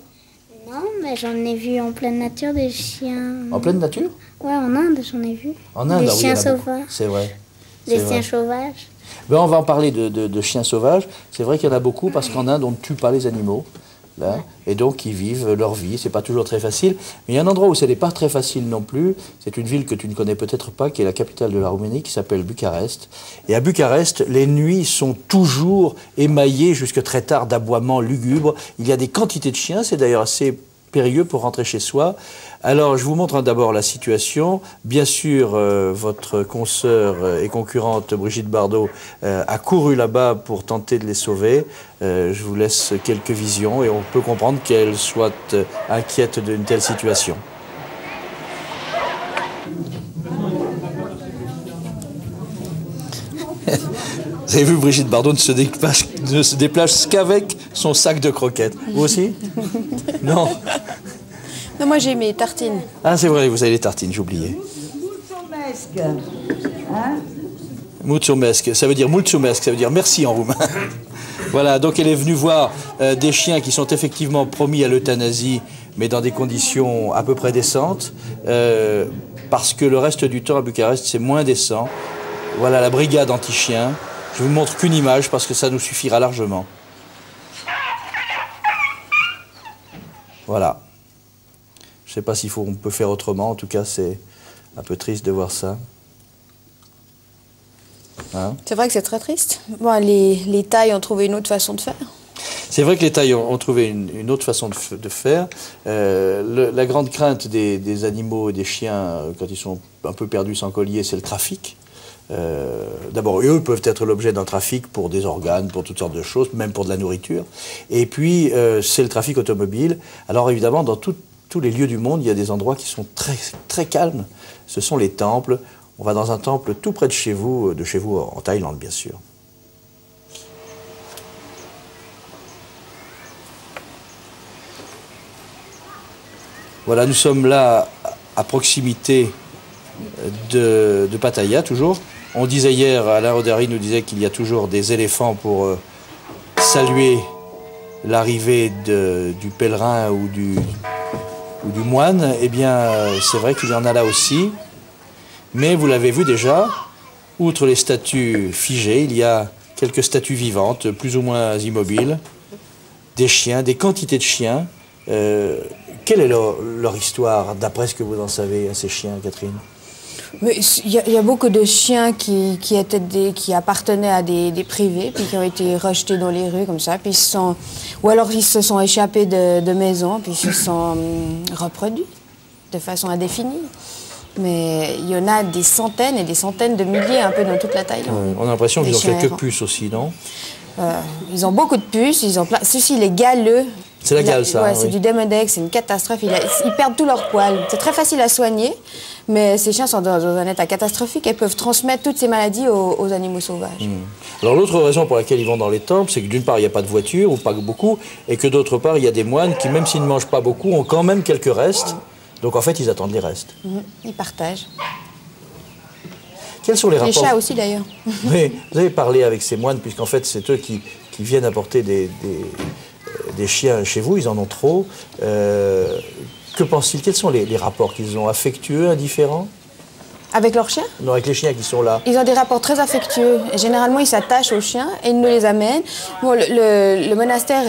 [SPEAKER 2] Non, mais j'en ai vu en pleine nature des chiens.
[SPEAKER 1] En pleine nature?
[SPEAKER 2] Ouais, en Inde, j'en ai vu.
[SPEAKER 1] En Inde,
[SPEAKER 2] des chiens sauvages.
[SPEAKER 1] C'est vrai.
[SPEAKER 2] Des chiens sauvages.
[SPEAKER 1] On va en parler de chiens sauvages. C'est vrai qu'il y en a beaucoup parce qu'en Inde, on ne tue pas les animaux. Là, et donc, ils vivent leur vie. C'est pas toujours très facile. Mais il y a un endroit où ce n'est pas très facile non plus. C'est une ville que tu ne connais peut-être pas, qui est la capitale de la Roumanie, qui s'appelle Bucarest. Et à Bucarest, les nuits sont toujours émaillées jusque très tard d'aboiements lugubres. Il y a des quantités de chiens. C'est d'ailleurs assez périlleux pour rentrer chez soi. Alors, je vous montre d'abord la situation. Bien sûr, votre consoeur et concurrente Brigitte Bardot a couru là-bas pour tenter de les sauver. Je vous laisse quelques visions et on peut comprendre qu'elle soit inquiète d'une telle situation. Vous avez vu, Brigitte Bardot ne se déplace qu'avec son sac de croquettes. Vous aussi? Non.
[SPEAKER 3] Non, moi j'ai mes tartines.
[SPEAKER 1] Ah, c'est vrai, vous avez les tartines, j'oubliais. Mulțumesc, ça veut dire mulțumesc, ça veut dire merci en roumain. Voilà, donc elle est venue voir des chiens qui sont effectivement promis à l'euthanasie, mais dans des conditions à peu près décentes, parce que le reste du temps à Bucarest, c'est moins décent. Voilà la brigade anti-chien. Je vous montre qu'une image parce que ça nous suffira largement. Voilà. Je ne sais pas s'il faut, on peut faire autrement. En tout cas, c'est un peu triste de voir ça. Hein?
[SPEAKER 3] C'est vrai que c'est très triste. Bon, les Thaïs ont trouvé une autre façon de faire.
[SPEAKER 1] C'est vrai que les Thaïs ont trouvé une autre façon de faire. La grande crainte des animaux et des chiens, quand ils sont un peu perdus sans collier, c'est le trafic. D'abord, eux peuvent être l'objet d'un trafic pour des organes, pour toutes sortes de choses, même pour de la nourriture. Et puis, c'est le trafic automobile. Alors évidemment, dans tous les lieux du monde, il y a des endroits qui sont très, très calmes. Ce sont les temples. On va dans un temple tout près de chez vous en Thaïlande, bien sûr. Voilà, nous sommes là à proximité de Pattaya, toujours. On disait hier, Alain Rodari nous disait qu'il y a toujours des éléphants pour saluer l'arrivée du pèlerin ou du moine. Eh bien, c'est vrai qu'il y en a là aussi. Mais vous l'avez vu déjà, outre les statues figées, il y a quelques statues vivantes, plus ou moins immobiles, des chiens, des quantités de chiens. Quelle est leur histoire, d'après ce que vous en savez, à ces chiens, Catherine?
[SPEAKER 3] Il y a beaucoup de chiens qui appartenaient à des privés, puis qui ont été rejetés dans les rues comme ça, puis ou alors ils se sont échappés de maisons, puis ils se sont reproduits de façon indéfinie. Mais il y en a des centaines et des centaines de milliers un peu dans toute la Thaïlande.
[SPEAKER 1] On a l'impression qu'ils ont quelques puces aussi, non?
[SPEAKER 3] Ils ont beaucoup de puces, ceci, les galeux.
[SPEAKER 1] C'est la gale, ça?
[SPEAKER 3] Ouais,
[SPEAKER 1] oui.
[SPEAKER 3] C'est du Demodex, c'est une catastrophe. Ils perdent tous leurs poils. C'est très facile à soigner, mais ces chiens sont dans un état catastrophique et peuvent transmettre toutes ces maladies aux animaux sauvages.
[SPEAKER 1] Alors l'autre raison pour laquelle ils vont dans les temples, c'est que d'une part, il n'y a pas de voiture, ou pas beaucoup, et que d'autre part, il y a des moines qui, même s'ils ne mangent pas beaucoup, ont quand même quelques restes. Donc en fait, ils attendent les restes.
[SPEAKER 3] Ils partagent.
[SPEAKER 1] Quels sont les rapports?
[SPEAKER 3] Les chats aussi, d'ailleurs.
[SPEAKER 1] Mais vous avez parlé avec ces moines, puisqu'en fait, c'est eux qui viennent apporter des chiens chez vous, ils en ont trop. Que pensent-ils? Quels sont les rapports qu'ils ont? Affectueux, indifférents?
[SPEAKER 3] Avec leurs chiens?
[SPEAKER 1] Non, avec les chiens qui sont là.
[SPEAKER 3] Ils ont des rapports très affectueux. Et généralement, ils s'attachent aux chiens et ils nous les amènent. Bon, le monastère,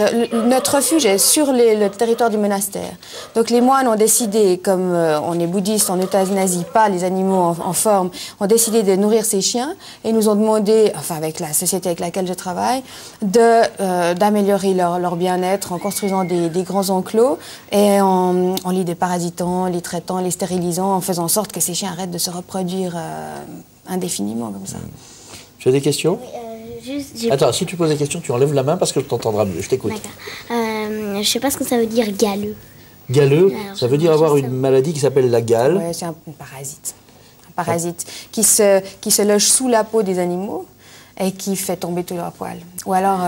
[SPEAKER 3] notre refuge est sur le territoire du monastère. Donc les moines ont décidé, comme on est bouddhiste en euthanasie, pas les animaux en forme, ont décidé de nourrir ces chiens et nous ont demandé, enfin avec la société avec laquelle je travaille, d'améliorer leur bien-être en construisant des grands enclos et en les déparasitant, les traitant, les stérilisant, en faisant en sorte que ces chiens arrêtent de se reproduire indéfiniment comme ça.
[SPEAKER 1] Tu as des questions?
[SPEAKER 2] Juste,
[SPEAKER 1] Attends, si tu poses des questions, tu enlèves la main parce que je t'entendrai mieux. Je t'écoute.
[SPEAKER 2] Je ne sais pas ce que ça veut dire galeux.
[SPEAKER 1] Galeux, ça veut dire avoir une maladie qui s'appelle la gale.
[SPEAKER 3] Oui, c'est un parasite. Un parasite qui se loge sous la peau des animaux et qui fait tomber tous leurs poils. Ou alors,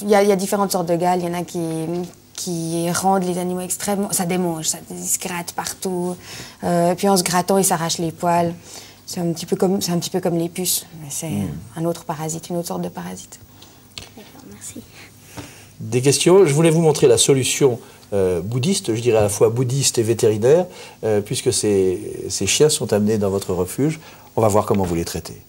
[SPEAKER 3] il y a différentes sortes de gales. Il y en a qui rendent les animaux extrêmement... Ça démange, ça se gratte partout. Puis en se grattant, ils s'arrachent les poils. C'est un petit peu comme les puces. Mais c'est un autre parasite, une autre sorte de parasite.
[SPEAKER 2] D'accord, merci.
[SPEAKER 1] Des questions? Je voulais vous montrer la solution bouddhiste, je dirais à la fois bouddhiste et vétérinaire, puisque ces chiens sont amenés dans votre refuge. On va voir comment vous les traitez.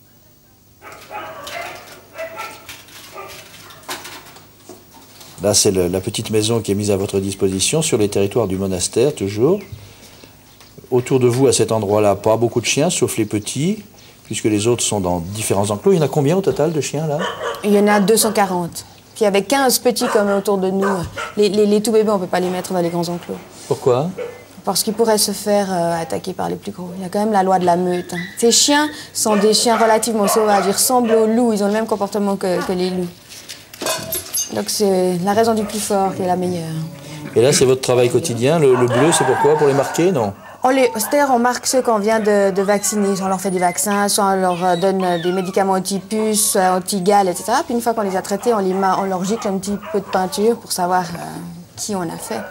[SPEAKER 1] Là, c'est la petite maison qui est mise à votre disposition sur les territoires du monastère, toujours. Autour de vous, à cet endroit-là, pas beaucoup de chiens, sauf les petits, puisque les autres sont dans différents enclos. Il y en a combien au total de chiens, là?
[SPEAKER 3] Il y en a 240. Puis avec 15 petits comme autour de nous, les tout bébés, on ne peut pas les mettre dans les grands enclos.
[SPEAKER 1] Pourquoi?
[SPEAKER 3] Parce qu'ils pourraient se faire attaquer par les plus gros. Il y a quand même la loi de la meute. Ces chiens sont des chiens relativement sauvages. Ils ressemblent aux loups, ils ont le même comportement que les loups. Donc c'est la raison du plus fort qui est la meilleure.
[SPEAKER 1] Et là, c'est votre travail quotidien. Le bleu, c'est pourquoi? Pour les marquer, non?
[SPEAKER 3] C'est-à-dire, on marque ceux qu'on vient de vacciner. Soit on leur fait des vaccins, soit on leur donne des médicaments anti-puces, anti-gale, etc. Puis une fois qu'on les a traités, on leur gicle un petit peu de peinture pour savoir qui on a fait.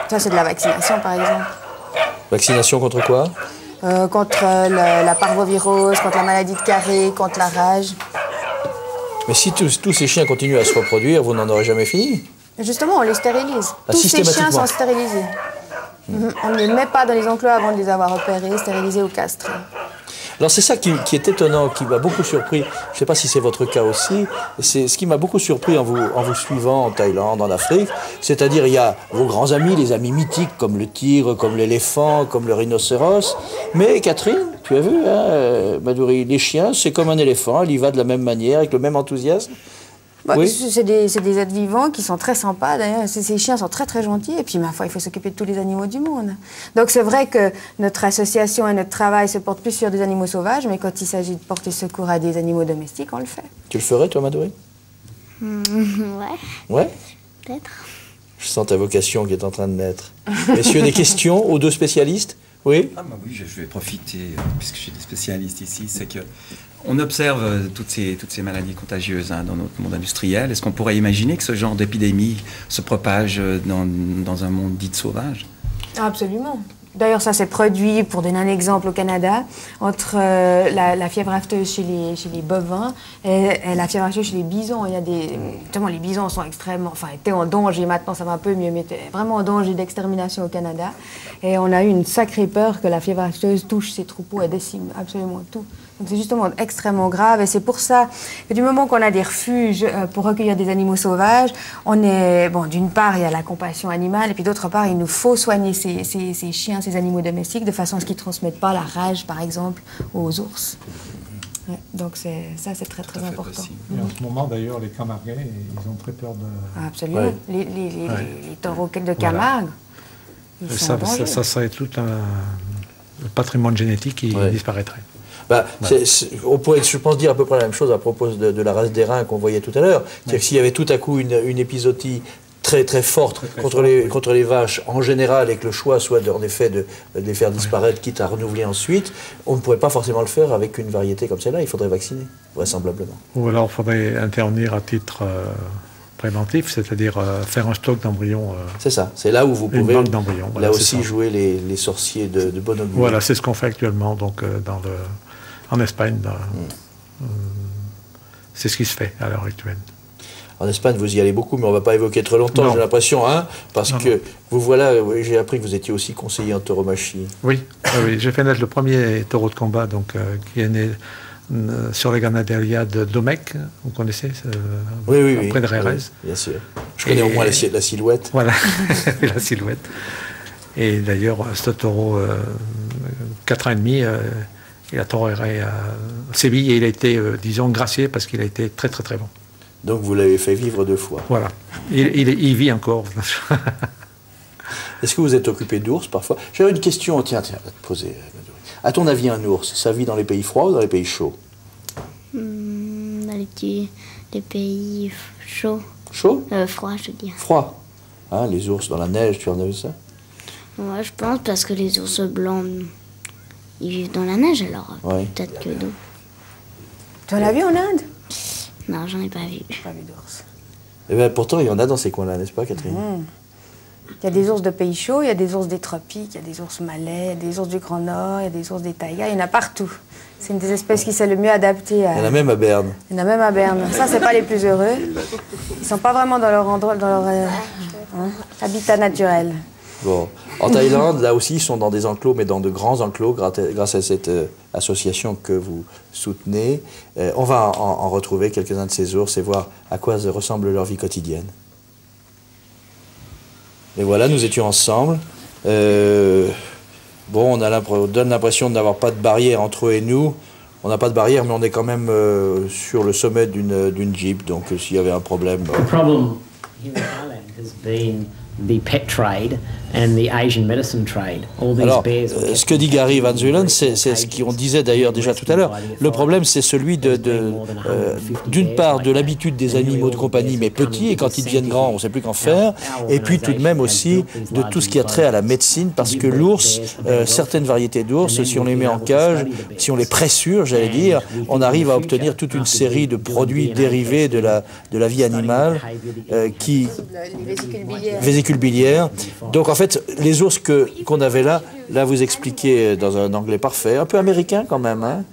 [SPEAKER 3] Ça, c'est de la vaccination, par exemple.
[SPEAKER 1] Vaccination contre quoi?
[SPEAKER 3] Contre la parvovirose, contre la maladie de Carré, contre la rage.
[SPEAKER 1] Mais si tous ces chiens continuent à se reproduire, vous n'en aurez jamais fini?
[SPEAKER 3] Justement, on les stérilise.
[SPEAKER 1] Ah,
[SPEAKER 3] tous ces chiens sont stérilisés. On ne les met pas dans les enclos avant de les avoir opérés, stérilisés ou castrés.
[SPEAKER 1] Alors c'est ça qui est étonnant, qui m'a beaucoup surpris. Je ne sais pas si c'est votre cas aussi. C'est ce qui m'a beaucoup surpris en vous suivant en Thaïlande, en Afrique. C'est-à-dire, il y a vos grands amis, les amis mythiques comme le tigre, comme l'éléphant, comme le rhinocéros. Mais Catherine, tu as vu, hein, Madhuri, les chiens, c'est comme un éléphant. Elle y va de la même manière, avec le même enthousiasme.
[SPEAKER 3] Bah,
[SPEAKER 1] oui.
[SPEAKER 3] C'est des êtres vivants qui sont très sympas, d'ailleurs. Ces chiens sont très très gentils, et puis ma foi, il faut s'occuper de tous les animaux du monde. Donc c'est vrai que notre association et notre travail se portent plus sur des animaux sauvages, mais quand il s'agit de porter secours à des animaux domestiques, on le fait.
[SPEAKER 1] Tu le ferais, toi, Madhuri?
[SPEAKER 2] Ouais.
[SPEAKER 1] Ouais?
[SPEAKER 2] Peut-être.
[SPEAKER 1] Je sens ta vocation qui est en train de naître. Messieurs, des questions aux deux spécialistes? Oui?
[SPEAKER 12] Ah bah oui, je vais profiter, puisque j'ai des spécialistes ici, c'est que On observe toutes ces maladies contagieuses dans notre monde industriel. Est-ce qu'on pourrait imaginer que ce genre d'épidémie se propage dans un monde dit sauvage?
[SPEAKER 3] Absolument. D'ailleurs, ça s'est produit, pour donner un exemple, au Canada, entre la fièvre afteuse chez les bovins et la fièvre afteuse chez les bisons. Il y a notamment les bisons sont étaient en danger, maintenant ça va un peu mieux, mais étaient vraiment en danger d'extermination au Canada. Et on a eu une sacrée peur que la fièvre afteuse touche ces troupeaux et décime absolument tout. Donc c'est justement extrêmement grave et c'est pour ça que du moment qu'on a des refuges pour recueillir des animaux sauvages, d'une part il y a la compassion animale et puis d'autre part il nous faut soigner ces chiens, ces animaux domestiques de façon à ce qu'ils ne transmettent pas la rage par exemple aux ours. Ouais, donc c'est très très important.
[SPEAKER 4] Et en ce moment d'ailleurs les Camarguais ils ont très peur de...
[SPEAKER 3] Absolument, les taureaux de Camargue, ils sont en danger.
[SPEAKER 4] Ça serait tout un patrimoine génétique qui disparaîtrait.
[SPEAKER 1] On pourrait, je pense, dire à peu près la même chose à propos de la race d'airain qu'on voyait tout à l'heure. C'est-à-dire que s'il y avait tout à coup une épizootie très très forte contre les vaches en général et que le choix soit en effet de les faire disparaître, quitte à renouveler ensuite, on ne pourrait pas forcément le faire avec une variété comme celle-là. Il faudrait vacciner, vraisemblablement.
[SPEAKER 4] Ou alors il faudrait intervenir à titre préventif, c'est-à-dire faire un stock d'embryons.
[SPEAKER 1] C'est ça, c'est là où vous pouvez
[SPEAKER 4] voilà,
[SPEAKER 1] là aussi jouer les sorciers de bon augure.
[SPEAKER 4] Voilà, c'est ce qu'on fait actuellement donc, en Espagne. C'est ce qui se fait à l'heure actuelle.
[SPEAKER 1] En Espagne, vous y allez beaucoup, mais on ne va pas évoquer trop longtemps, j'ai l'impression, parce que vous voilà, j'ai appris que vous étiez aussi conseiller en tauromachie.
[SPEAKER 4] Oui, j'ai fait naître le premier taureau de combat donc, qui est né sur les Ganaderia de Domecq, vous connaissez
[SPEAKER 1] oui,
[SPEAKER 4] près de Jerez.
[SPEAKER 1] Oui, bien sûr. Je connais au moins la silhouette.
[SPEAKER 4] Voilà, la silhouette. Et d'ailleurs, ce taureau, 4 ans et demi, il a taureaué à Séville et il a été, disons, gracié parce qu'il a été très très très bon.
[SPEAKER 1] Donc vous l'avez fait vivre 2 fois.
[SPEAKER 4] Voilà. Il vit encore.
[SPEAKER 1] Est-ce que vous êtes occupé d'ours parfois? J'avais une question, tiens, à te poser. À ton avis, un ours, ça vit dans les pays froids ou dans les pays chauds?
[SPEAKER 2] Dans les pays chauds.
[SPEAKER 1] Chaud?
[SPEAKER 2] Froid, je veux dire.
[SPEAKER 1] Froid. Hein, les ours dans la neige, tu en as vu ça?
[SPEAKER 2] Ouais, je pense parce que les ours blancs, ils vivent dans la neige alors. Ouais. Peut-être que d'eau.
[SPEAKER 3] Tu en as vu en Inde?
[SPEAKER 2] Non, j'en ai pas vu.
[SPEAKER 3] Pas vu d'ours.
[SPEAKER 1] Eh bien, pourtant, il y en a dans ces coins-là, n'est-ce pas, Catherine?
[SPEAKER 3] Il y a des ours de pays chauds, il y a des ours des tropiques, il y a des ours malais, il y a des ours du Grand Nord, il y a des ours des taïgas, il y en a partout. C'est une des espèces qui s'est le mieux adaptée à...
[SPEAKER 1] Il y en a même à Berne.
[SPEAKER 3] Il y en a même à Berne. Ça, c'est pas les plus heureux. Ils sont pas vraiment dans leur endroit, dans leur habitat naturel.
[SPEAKER 1] Bon. En Thaïlande, là aussi, ils sont dans des enclos, mais dans de grands enclos, grâce à cette association que vous soutenez. On va en retrouver quelques-uns de ces ours et voir à quoi ressemble leur vie quotidienne. Et voilà, nous étions ensemble. Bon, on donne l'impression de n'avoir pas de barrière entre eux et nous. On n'a pas de barrière, mais on est quand même sur le sommet d'une jeep, donc s'il y avait un problème...
[SPEAKER 9] The problem here in Thailand has been the pet trade and the Asian medicine trade. All these
[SPEAKER 1] Alors,
[SPEAKER 9] bears
[SPEAKER 1] ce que dit Gary Van Zulen, c'est ce qu'on disait d'ailleurs déjà tout à l'heure. Le problème, c'est celui d'une part, de l'habitude des animaux de compagnie, mais petits, et quand ils deviennent grands, on ne sait plus qu'en faire. Et puis tout de même aussi de tout ce qui a trait à la médecine, parce que l'ours, certaines variétés d'ours, si on les met en cage, si on les pressure, j'allais dire, on arrive à obtenir toute une série de produits dérivés de la vie animale, qui...
[SPEAKER 3] Les
[SPEAKER 1] vésicules biliaires. Donc en fait, les ours qu'on avait là vous expliquez dans un anglais parfait, un peu américain quand même, hein?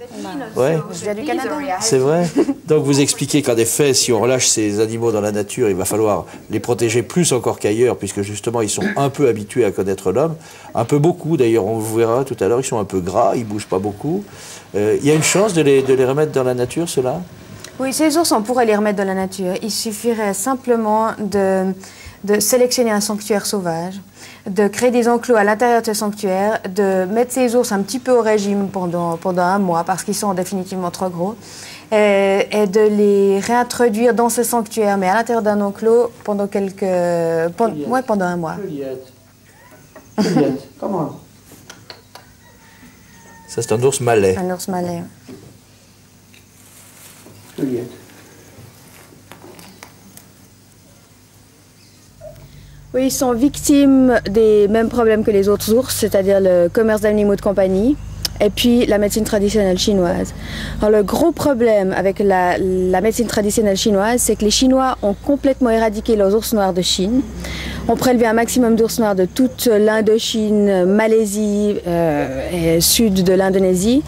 [SPEAKER 1] Ouais.
[SPEAKER 3] Je viens du Canada.
[SPEAKER 1] C'est vrai. Donc vous expliquez qu'en effet, si on relâche ces animaux dans la nature, il va falloir les protéger plus encore qu'ailleurs, puisque justement ils sont un peu habitués à connaître l'homme, un peu beaucoup d'ailleurs, on vous verra tout à l'heure, ils sont un peu gras, ils bougent pas beaucoup. Il y a une chance de les remettre dans la nature, ceux-là?
[SPEAKER 3] Oui, ces ours, on pourrait les remettre dans la nature. Il suffirait simplement de sélectionner un sanctuaire sauvage, de créer des enclos à l'intérieur de ce sanctuaire, de mettre ces ours un petit peu au régime pendant 1 mois parce qu'ils sont définitivement trop gros, et de les réintroduire dans ce sanctuaire, mais à l'intérieur d'un enclos pendant pendant 1 mois.
[SPEAKER 1] Ça, c'est un ours malais.
[SPEAKER 3] Un ours malais. Oui, ils sont victimes des mêmes problèmes que les autres ours, c'est-à-dire le commerce d'animaux de compagnie, et puis la médecine traditionnelle chinoise. Alors, le gros problème avec la médecine traditionnelle chinoise, c'est que les Chinois ont complètement éradiqué leurs ours noirs de Chine. On prélevait un maximum d'ours noirs de toute l'Indochine, Malaisie et sud de l'Indonésie.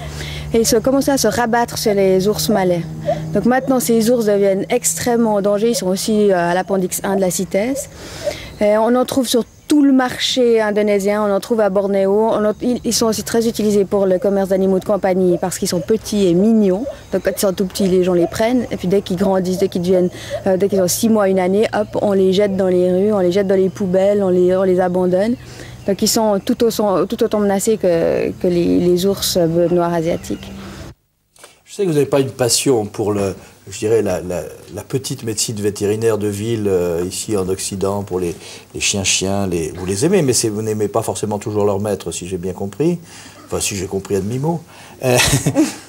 [SPEAKER 3] Et ils ont commencé à se rabattre sur les ours malais. Donc maintenant, ces ours deviennent extrêmement en danger. Ils sont aussi à l'appendix 1 de la CITES. Et on en trouve sur tout le marché indonésien, on en trouve à Bornéo. Ils sont aussi très utilisés pour le commerce d'animaux de compagnie parce qu'ils sont petits et mignons. Donc quand ils sont tout petits, les gens les prennent. Et puis dès qu'ils grandissent, dès qu'ils ont 6 mois, 1 année, hop, on les jette dans les rues, on les jette dans les poubelles, on les abandonne. Donc ils sont tout autant menacés que les ours noirs asiatiques.
[SPEAKER 1] Je sais que vous n'avez pas une passion pour je dirais la petite médecine vétérinaire de ville ici en Occident pour les chiens, vous les aimez, mais vous n'aimez pas forcément toujours leur maître, si j'ai bien compris. Enfin, si j'ai compris à demi-mot.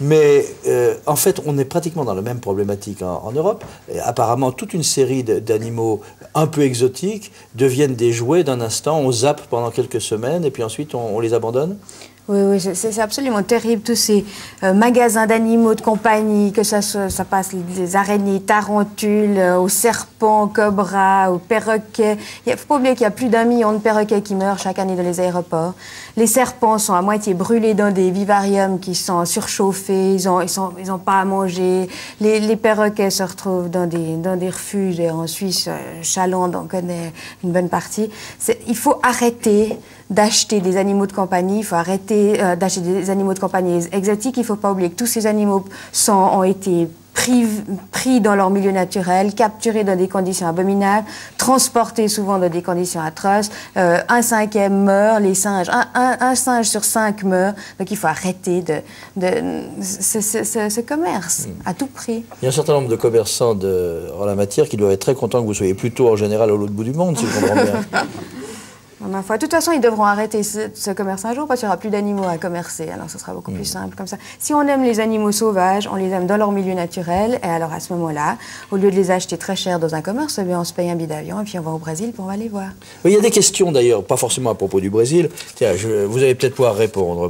[SPEAKER 1] Mais en fait, on est pratiquement dans la même problématique en Europe. Et apparemment, toute une série d'animaux un peu exotiques deviennent des jouets d'un instant. On zappe pendant quelques semaines et puis ensuite on les abandonne.
[SPEAKER 3] Oui, c'est absolument terrible, tous ces magasins d'animaux de compagnie, que ça passe des araignées, tarentules, aux serpents, cobras, aux perroquets. Il ne faut pas oublier qu'il y a plus d'1 million de perroquets qui meurent chaque année dans les aéroports. Les serpents sont à moitié brûlés dans des vivariums qui sont surchauffés, ils ont pas à manger. Les perroquets se retrouvent dans des refuges, et en Suisse, Chaland en connaît une bonne partie. Il faut arrêter d'acheter des animaux de compagnie, il faut arrêter d'acheter des animaux de compagnie exotiques. Il ne faut pas oublier que tous ces animaux ont été pris dans leur milieu naturel, capturés dans des conditions abominables, transportés souvent dans des conditions atroces. 1/5 meurt, les singes, un singe sur 5 meurt. Donc il faut arrêter ce commerce à tout prix.
[SPEAKER 1] Il y a un certain nombre de commerçants en la matière qui doivent être très contents que vous soyez plutôt en général à l'autre bout du monde, si je comprends bien.
[SPEAKER 3] De toute façon, ils devront arrêter ce commerce un jour parce qu'il n'y aura plus d'animaux à commercer. Alors, ce sera beaucoup plus simple comme ça. Si on aime les animaux sauvages, on les aime dans leur milieu naturel. Et alors, à ce moment-là, au lieu de les acheter très cher dans un commerce, eh bien, on se paye un billet d'avion et puis on va au Brésil pour on va les voir.
[SPEAKER 1] Oui, il y a des questions d'ailleurs, pas forcément à propos du Brésil. Tiens, vous allez peut-être pouvoir répondre.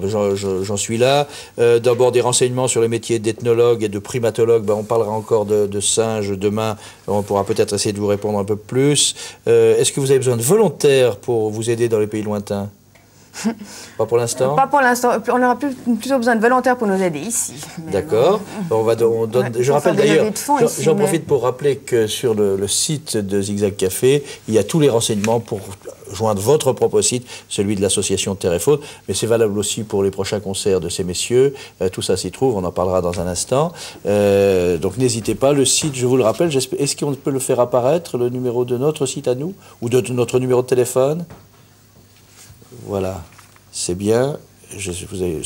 [SPEAKER 1] J'en suis là. D'abord, des renseignements sur les métiers d'ethnologue et de primatologue. On parlera encore de singes demain. On pourra peut-être essayer de vous répondre un peu plus. Est-ce que vous avez besoin de volontaires pour vous aider dans les pays lointains? Pas pour l'instant?
[SPEAKER 3] Pas pour l'instant. On aura plutôt besoin de volontaires pour nous aider ici.
[SPEAKER 1] D'accord. Je rappelle d'ailleurs, j'en profite pour rappeler que sur le site de Zigzag Café, il y a tous les renseignements pour joindre votre propre site, celui de l'association Terre et Faune, mais c'est valable aussi pour les prochains concerts de ces messieurs. Tout ça s'y trouve, on en parlera dans un instant. Donc n'hésitez pas, le site, je vous le rappelle, est-ce qu'on peut le faire apparaître, le numéro de notre site à nous, ou de notre numéro de téléphone? Voilà, c'est bien.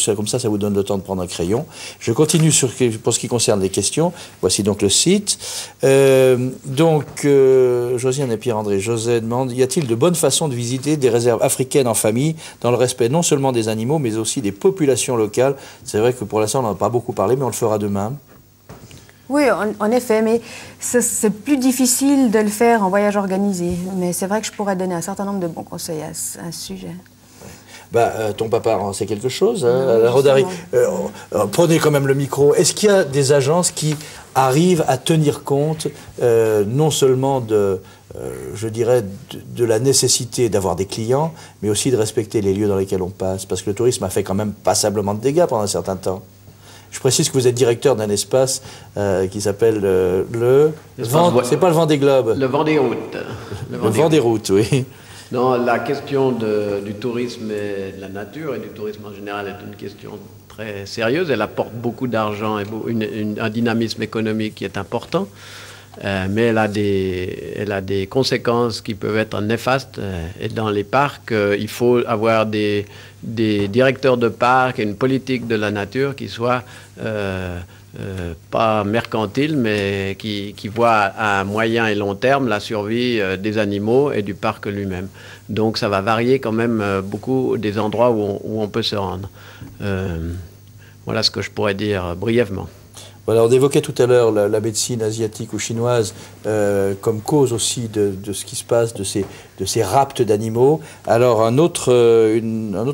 [SPEAKER 1] Comme ça vous donne le temps de prendre un crayon. Je continue pour ce qui concerne les questions. Voici donc le site. Josiane et Pierre-André, José demande, y a-t-il de bonnes façons de visiter des réserves africaines en famille, dans le respect non seulement des animaux, mais aussi des populations locales? C'est vrai que pour l'instant, on n'en a pas beaucoup parlé, mais on le fera demain.
[SPEAKER 3] Oui, en effet, mais c'est plus difficile de le faire en voyage organisé. Mais c'est vrai que je pourrais donner un certain nombre de bons conseils à ce sujet.
[SPEAKER 1] Ton papa en sait quelque chose, hein, à la Rodari. Prenez quand même le micro. Est-ce qu'il y a des agences qui arrivent à tenir compte non seulement je dirais, de la nécessité d'avoir des clients, mais aussi de respecter les lieux dans lesquels on passe? Parce que le tourisme a fait quand même passablement de dégâts pendant un certain temps. Je précise que vous êtes directeur d'un espace qui s'appelle c'est pas le Vendée Globe.
[SPEAKER 13] Le Vendée Route.
[SPEAKER 1] Le Vendée Route, oui.
[SPEAKER 13] Non, la question du tourisme et de la nature et du tourisme en général est une question très sérieuse. Elle apporte beaucoup d'argent et un dynamisme économique qui est important. Mais elle a des conséquences qui peuvent être néfastes. Et dans les parcs, il faut avoir des directeurs de parcs et une politique de la nature qui soit pas mercantile, mais qui voit à moyen et long terme la survie des animaux et du parc lui-même. Donc ça va varier quand même beaucoup des endroits où on peut se rendre. Voilà ce que je pourrais dire brièvement.
[SPEAKER 1] Voilà, on évoquait tout à l'heure la médecine asiatique ou chinoise comme cause aussi de ce qui se passe, de ces rapts d'animaux. Alors un autre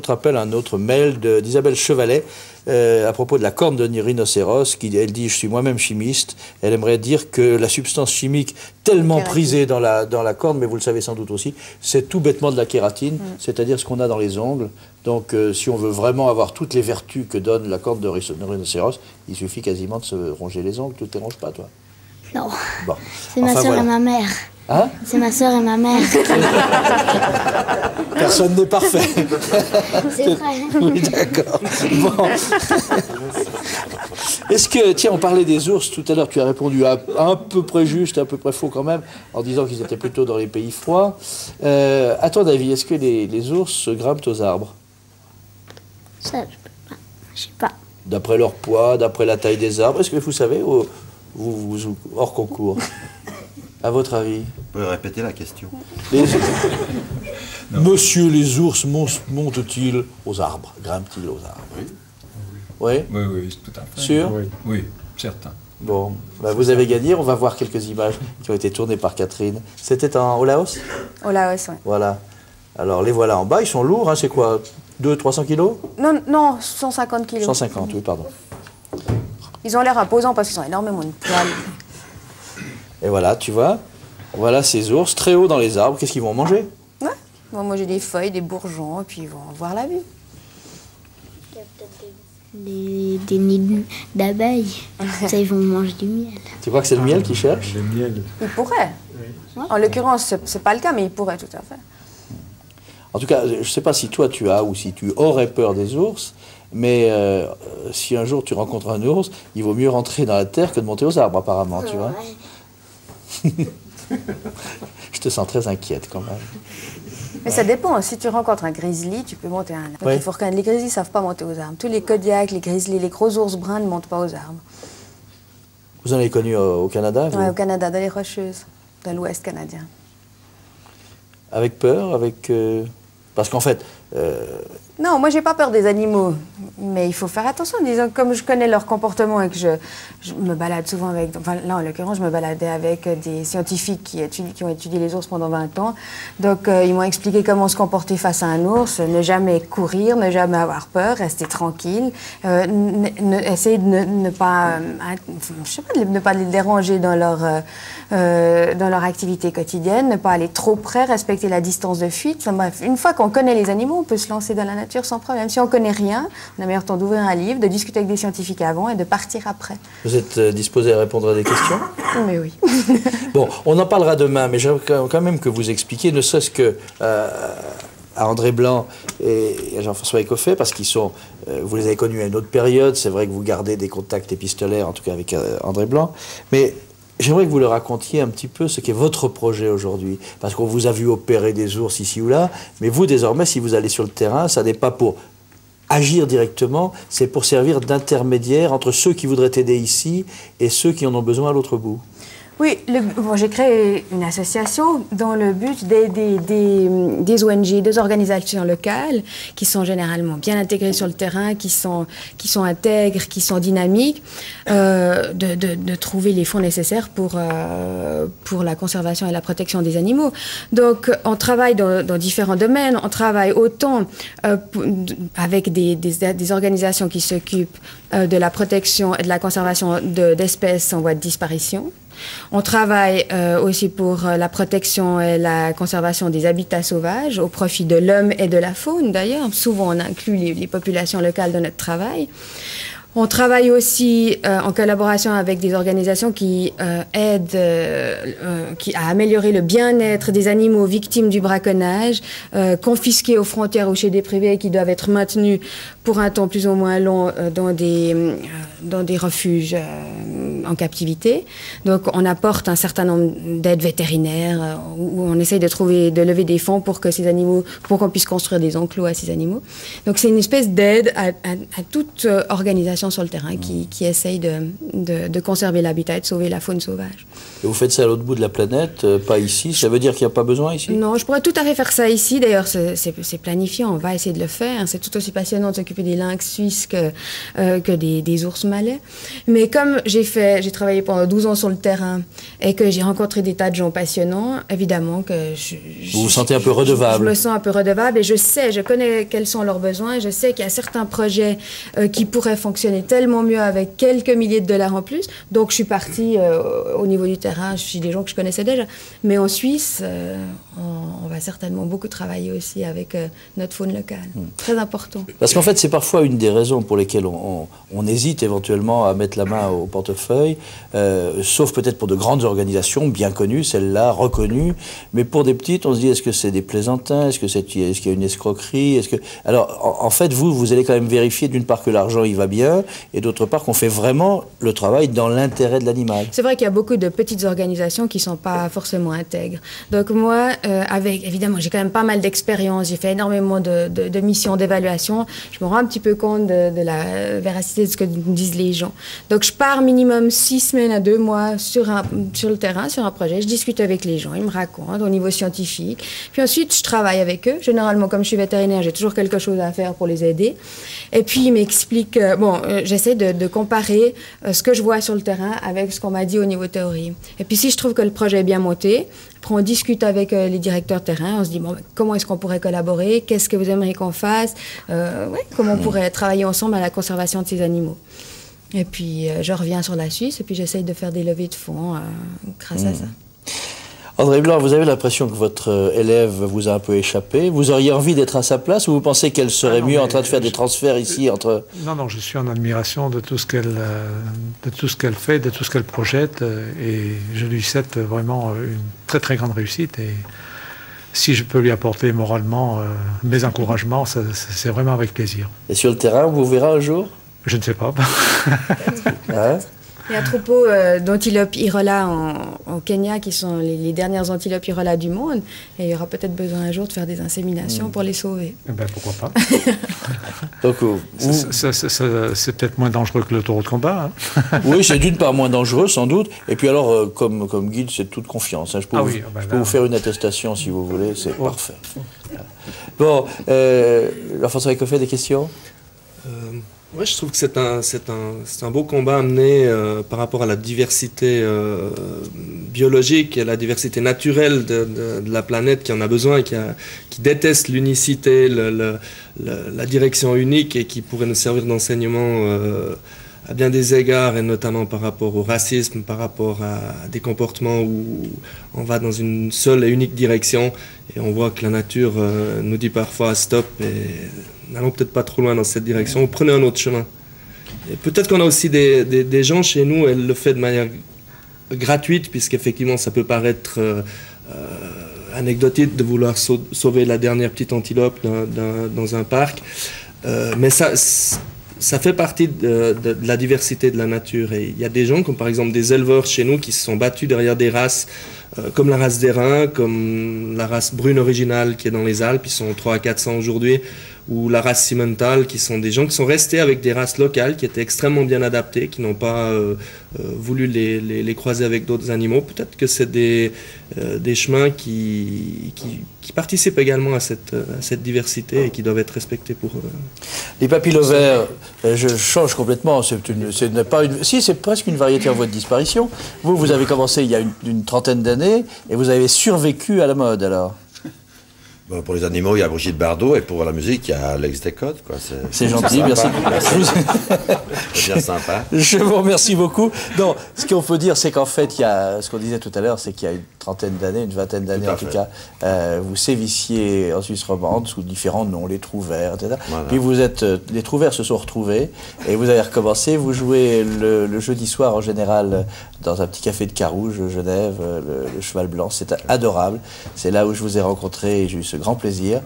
[SPEAKER 1] appel, un autre mail d'Isabelle Chevalet à propos de la corne de rhinocéros, elle dit « je suis moi-même chimiste », elle aimerait dire que la substance chimique tellement prisée dans la corne, mais vous le savez sans doute aussi, c'est tout bêtement de la kératine, c'est-à-dire ce qu'on a dans les ongles. Donc si on veut vraiment avoir toutes les vertus que donne la corne de rhinocéros, il suffit quasiment de se ronger les ongles. Tu ne te ronges pas, toi?
[SPEAKER 2] Non.
[SPEAKER 1] Bon.
[SPEAKER 2] C'est ma soeur et ma mère.
[SPEAKER 1] Hein?
[SPEAKER 2] C'est ma soeur et ma mère.
[SPEAKER 1] Personne n'est parfait.
[SPEAKER 2] C'est vrai.
[SPEAKER 1] Oui, d'accord. Bon. Est-ce que, tiens, on parlait des ours tout à l'heure, tu as répondu à peu près juste, à peu près faux quand même, en disant qu'ils étaient plutôt dans les pays froids. À ton avis, est-ce que les ours grimpent aux arbres?
[SPEAKER 2] Ça, je sais pas.
[SPEAKER 1] D'après leur poids, d'après la taille des arbres, est-ce que vous savez, ou vous hors concours? À votre avis?
[SPEAKER 14] Vous pouvez répéter la question.
[SPEAKER 1] Monsieur, les ours montent-ils aux arbres? Grimpent-ils aux arbres? Oui.
[SPEAKER 15] Oui, oui, tout à fait.
[SPEAKER 1] Sûr?
[SPEAKER 15] Oui, certain.
[SPEAKER 1] Bon, bah vous avez gagné. On va voir quelques images qui ont été tournées par Catherine. C'était au Laos?
[SPEAKER 3] Au Laos, oui.
[SPEAKER 1] Voilà. Alors, les voilà en bas. Ils sont lourds, hein, c'est quoi? 200-300 kilos?
[SPEAKER 3] Non, 150 kilos.
[SPEAKER 1] 150, oui, pardon.
[SPEAKER 3] Ils ont l'air imposants parce qu'ils ont énormément de poils.
[SPEAKER 1] Et voilà, tu vois, voilà ces ours très hauts dans les arbres. Qu'est-ce qu'ils vont manger?
[SPEAKER 3] Ouais, ils vont manger des feuilles, des bourgeons, et puis ils vont voir la vue.
[SPEAKER 2] Il y a peut-être des nids d'abeilles. Ça, ils vont manger du miel.
[SPEAKER 1] Tu crois que c'est le miel qu'ils cherchent?
[SPEAKER 15] Le miel.
[SPEAKER 3] Ils pourraient. Oui. En l'occurrence, c'est pas le cas, mais ils pourraient tout à fait.
[SPEAKER 1] En tout cas, je ne sais pas si toi tu as ou si tu aurais peur des ours, mais si un jour tu rencontres un ours, il vaut mieux rentrer dans la terre que de monter aux arbres, apparemment, tu vois. Je te sens très inquiète quand même.
[SPEAKER 3] Mais ça dépend. Si tu rencontres un grizzly, tu peux monter à un arbre. Oui. Il faut reconnaître, les grizzlies ne savent pas monter aux arbres. Tous les Kodiaks, les grizzlies, les gros ours bruns ne montent pas aux arbres.
[SPEAKER 1] Vous en avez connu au Canada?
[SPEAKER 3] Oui, au Canada, dans les Rocheuses, dans l'Ouest canadien.
[SPEAKER 1] Avec peur, parce qu'en fait...
[SPEAKER 3] Non, moi, j'ai pas peur des animaux, mais il faut faire attention. Disons, comme je connais leur comportement et que je me balade souvent avec... Enfin, là, en l'occurrence, je me baladais avec des scientifiques qui ont étudié les ours pendant 20 ans. Donc, ils m'ont expliqué comment se comporter face à un ours, ne jamais courir, ne jamais avoir peur, rester tranquille, essayer de ne pas... je sais pas, ne pas les déranger dans leur activité quotidienne, ne pas aller trop près, respecter la distance de fuite. Enfin, bref, une fois qu'on connaît les animaux, on peut se lancer dans la nature sans problème. Si on ne connaît rien, on a meilleur temps d'ouvrir un livre, de discuter avec des scientifiques avant et de partir après.
[SPEAKER 1] Vous êtes disposé à répondre à des questions?
[SPEAKER 3] Mais oui.
[SPEAKER 1] Bon, on en parlera demain, mais j'aimerais quand même que vous expliquiez, ne serait-ce que à André Blanc et à Jean-François Écoffet, parce qu'ils sont, vous les avez connus à une autre période, c'est vrai que vous gardez des contacts épistolaires, en tout cas avec André Blanc, mais j'aimerais que vous leur racontiez un petit peu ce qu'est votre projet aujourd'hui, parce qu'on vous a vu opérer des ours ici ou là, mais vous désormais, si vous allez sur le terrain, ça n'est pas pour agir directement, c'est pour servir d'intermédiaire entre ceux qui voudraient aider ici et ceux qui en ont besoin à l'autre bout.
[SPEAKER 3] Oui, j'ai créé une association dans le but d'aider des ONG, des organisations locales qui sont généralement bien intégrées sur le terrain, qui sont intègres, qui sont dynamiques, de trouver les fonds nécessaires pour la conservation et la protection des animaux. Donc, on travaille dans différents domaines. On travaille autant avec des organisations qui s'occupent de la protection et de la conservation d'espèces en voie de disparition. On travaille aussi pour la protection et la conservation des habitats sauvages au profit de l'homme et de la faune d'ailleurs. Souvent on inclut les populations locales dans notre travail. On travaille aussi en collaboration avec des organisations qui aident à améliorer le bien-être des animaux victimes du braconnage, confisqués aux frontières ou chez des privés qui doivent être maintenus pour un temps plus ou moins long dans des refuges en captivité. Donc on apporte un certain nombre d'aides vétérinaires où on essaye de lever des fonds pour qu'on puisse construire des enclos à ces animaux. Donc c'est une espèce d'aide à toute organisation associations sur le terrain qui essayent de conserver l'habitat et de sauver la faune sauvage.
[SPEAKER 1] Et vous faites ça à l'autre bout de la planète, pas ici? Ça veut dire qu'il n'y a pas besoin ici?
[SPEAKER 3] Non, je pourrais tout à fait faire ça ici. D'ailleurs, c'est planifié, on va essayer de le faire. C'est tout aussi passionnant de s'occuper des lynx suisses que des ours malais. Mais comme j'ai travaillé pendant 12 ans sur le terrain et que j'ai rencontré des tas de gens passionnants, évidemment que
[SPEAKER 1] vous vous sentez un peu redevable.
[SPEAKER 3] Je me sens un peu redevable et je connais quels sont leurs besoins. Je sais qu'il y a certains projets qui pourraient fonctionner tellement mieux avec quelques milliers de dollars en plus. Donc, je suis partie au niveau du terrain. Je suis des gens que je connaissais déjà. Mais en Suisse, on va certainement beaucoup travailler aussi avec notre faune locale. Très important.
[SPEAKER 1] Parce qu'en fait, c'est parfois une des raisons pour lesquelles on hésite éventuellement à mettre la main au portefeuille, sauf peut-être pour de grandes organisations bien connues, celles-là, reconnues. Mais pour des petites, on se dit, est-ce que c'est des plaisantins? Est-ce qu'il y a une escroquerie? Alors, en fait, vous allez quand même vérifier d'une part que l'argent, il va bien, et d'autre part qu'on fait vraiment le travail dans l'intérêt de l'animal.
[SPEAKER 3] C'est vrai qu'il y a beaucoup de petites organisations qui ne sont pas forcément intègres. Donc moi, évidemment, j'ai quand même pas mal d'expérience, j'ai fait énormément de missions d'évaluation, je me rends un petit peu compte de la véracité de ce que disent les gens. Donc je pars minimum 6 semaines à 2 mois sur le terrain, sur un projet, je discute avec les gens, ils me racontent au niveau scientifique, puis ensuite je travaille avec eux. Généralement, comme je suis vétérinaire, j'ai toujours quelque chose à faire pour les aider. Et puis ils m'expliquent, j'essaie de comparer ce que je vois sur le terrain avec ce qu'on m'a dit au niveau théorie. Et puis si je trouve que le projet est bien monté, après on discute avec les directeurs terrain, on se dit comment est-ce qu'on pourrait collaborer, qu'est-ce que vous aimeriez qu'on fasse, comment on pourrait travailler ensemble à la conservation de ces animaux. Et puis je reviens sur la Suisse et puis j'essaye de faire des levées de fonds grâce à ça.
[SPEAKER 1] André Blanc, vous avez l'impression que votre élève vous a un peu échappé. Vous auriez envie d'être à sa place ou vous pensez qu'elle serait mieux en train de faire des transferts ici entre...
[SPEAKER 4] Non, je suis en admiration de tout ce qu'elle fait, de tout ce qu'elle projette et je lui souhaite vraiment une très très grande réussite et si je peux lui apporter moralement mes encouragements, c'est vraiment avec plaisir.
[SPEAKER 1] Et sur le terrain, vous verrez un jour?
[SPEAKER 4] Je ne sais pas.
[SPEAKER 1] Hein?
[SPEAKER 3] Il y a un troupeau d'antilopes Irola au Kenya qui sont les dernières antilopes Irola du monde et il y aura peut-être besoin un jour de faire des inséminations pour les sauver.
[SPEAKER 4] Eh ben, pourquoi pas. Donc, c'est peut-être moins dangereux que le taureau de combat. Hein.
[SPEAKER 1] Oui, c'est d'une part moins dangereux sans doute et puis alors comme guide c'est toute confiance. Hein. Je peux vous faire une attestation si vous voulez, c'est parfait. Bon, Jean-François Ecofet, des questions?
[SPEAKER 8] Oui, je trouve que c'est un beau combat amené par rapport à la diversité biologique et la diversité naturelle de la planète qui en a besoin, qui déteste l'unicité, la direction unique et qui pourrait nous servir d'enseignement à bien des égards, et notamment par rapport au racisme, par rapport à des comportements où on va dans une seule et unique direction et on voit que la nature nous dit parfois stop et n'allons peut-être pas trop loin dans cette direction, prenez un autre chemin. Et peut-être qu'on a aussi des gens chez nous, elle le fait de manière gratuite, puisqu'effectivement ça peut paraître anecdotique de vouloir sauver la dernière petite antilope dans un parc, mais ça fait partie de la diversité de la nature. Et il y a des gens, comme par exemple des éleveurs chez nous, qui se sont battus derrière des races, comme la race d'airain, comme la race brune originale qui est dans les Alpes, ils sont 300 à 400 aujourd'hui, ou la race Simmental, qui sont des gens qui sont restés avec des races locales, qui étaient extrêmement bien adaptées, qui n'ont pas voulu les croiser avec d'autres animaux. Peut-être que c'est des chemins qui participent également à cette diversité et qui doivent être respectés pour eux.
[SPEAKER 1] Les papillovaires, je change complètement, c'est presque une variété en voie de disparition. Vous avez commencé il y a une trentaine d'années et vous avez survécu à la mode alors.
[SPEAKER 14] Bon, pour les animaux, il y a Brigitte Bardot et pour la musique, il y a Alex Descotes.
[SPEAKER 1] C'est gentil, merci.
[SPEAKER 14] C'est bien sympa.
[SPEAKER 1] Je vous remercie beaucoup. Non, ce qu'on peut dire, c'est qu'en fait, il y a, ce qu'on disait tout à l'heure, c'est qu'il y a une trentaine d'années, une vingtaine d'années en tout cas, vous sévissiez en Suisse romande sous différents noms, les Trouvères, etc. Voilà. Puis les Trouvères se sont retrouvés et vous avez recommencé. Vous jouez le jeudi soir en général dans un petit café de Carouge, Genève, le Cheval Blanc. C'est adorable. C'est là où je vous ai rencontré et j'ai eu ce grand plaisir,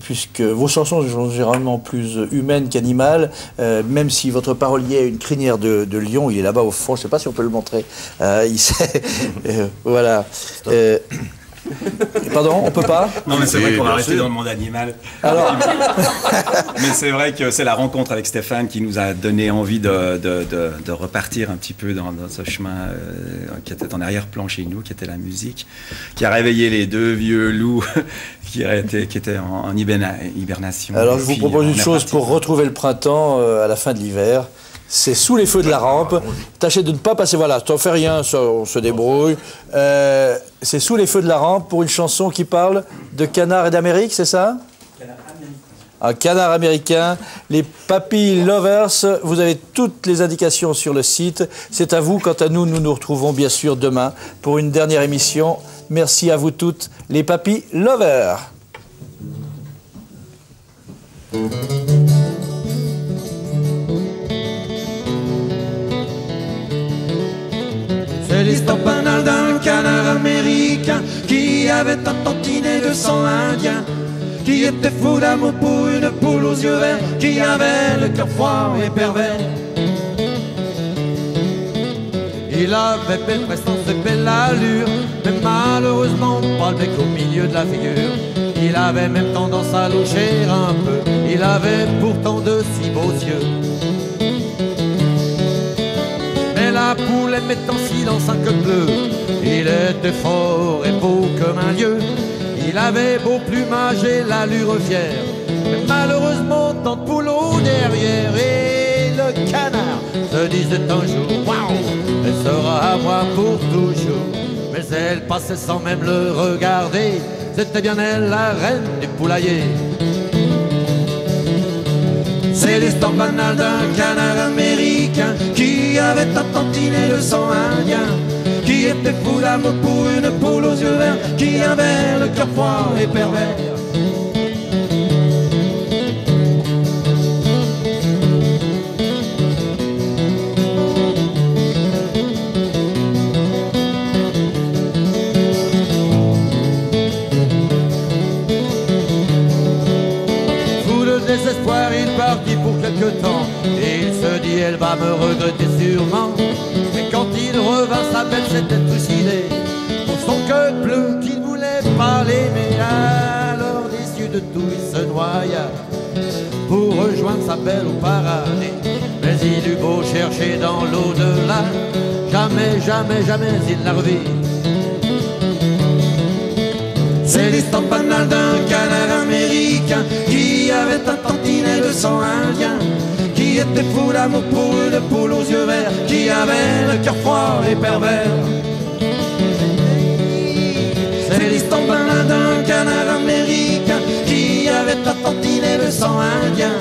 [SPEAKER 1] puisque vos chansons sont généralement plus humaines qu'animales, même si votre parolier a une crinière de lion, il est là-bas au fond, je ne sais pas si on peut le montrer. Voilà. Pardon, on peut pas?
[SPEAKER 12] Non, mais c'est vrai qu'on va rester
[SPEAKER 1] sûr
[SPEAKER 12] dans le monde animal.
[SPEAKER 1] Alors...
[SPEAKER 12] Mais c'est vrai que c'est la rencontre avec Stéphane qui nous a donné envie de repartir un petit peu dans ce chemin qui était en arrière-plan chez nous, qui était la musique, qui a réveillé les deux vieux loups qui étaient en hibernation.
[SPEAKER 1] Alors je vous propose une chose pour retrouver le printemps à la fin de l'hiver. C'est Sous les feux de la rampe. Tâchez de ne pas passer, voilà, t'en fais rien, ça, on se débrouille. C'est Sous les feux de la rampe pour une chanson qui parle de canards et d'Amérique, c'est ça? Un canard américain. Les Papy Lovers, vous avez toutes les indications sur le site. C'est à vous, quant à nous, nous nous retrouvons bien sûr demain pour une dernière émission. Merci à vous toutes, les Papy Lovers.
[SPEAKER 10] C'est l'histoire banale d'un canard américain qui avait un tantinet de sang indien, qui était fou d'amour pour une poule aux yeux verts, qui avait le cœur froid et pervers. Il avait belle prestance et belle allure, mais malheureusement pas le bec au milieu de la figure. Il avait même tendance à loucher un peu, il avait pourtant de si beaux yeux. Mais la poule aimait en silence un que bleu. Il était fort et beau comme un lieu. Il avait beau plumage et l'allure fière, mais malheureusement tant de pouleaux derrière. Et le canard se disait un jour, waouh, elle sera à moi pour toujours. Mais elle passait sans même le regarder, c'était bien elle la reine du poulailler. C'est l'histoire banale d'un canard américain qui avait un tantinet de sang indien, qui était fou d'amour pour une poule aux yeux verts, qui avait le cœur froid et pervers. Désespoir, il partit pour quelque temps et il se dit elle va me regretter sûrement. Mais quand il revint, sa belle s'était trucidée pour son cœur bleu qu'il voulait pas l'aimer. Alors déçu de tout, il se noya pour rejoindre sa belle au paradis. Mais il eut beau chercher dans l'au-delà, jamais, jamais, jamais il la revit. C'est l'histoire banale d'un canard américain qui avait un tantinet de sang indien, qui était fou d'amour pour une poule aux yeux verts, qui avait le cœur froid et pervers. C'est l'histoire banale d'un canard américain qui avait un tantinet de sang indien,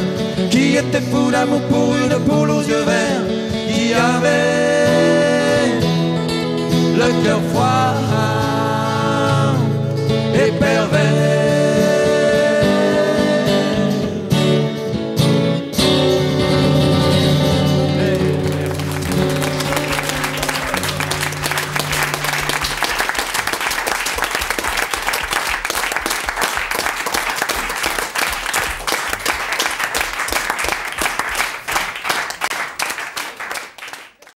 [SPEAKER 10] qui était fou d'amour pour une poule aux yeux verts, qui avait le cœur froid et pervers.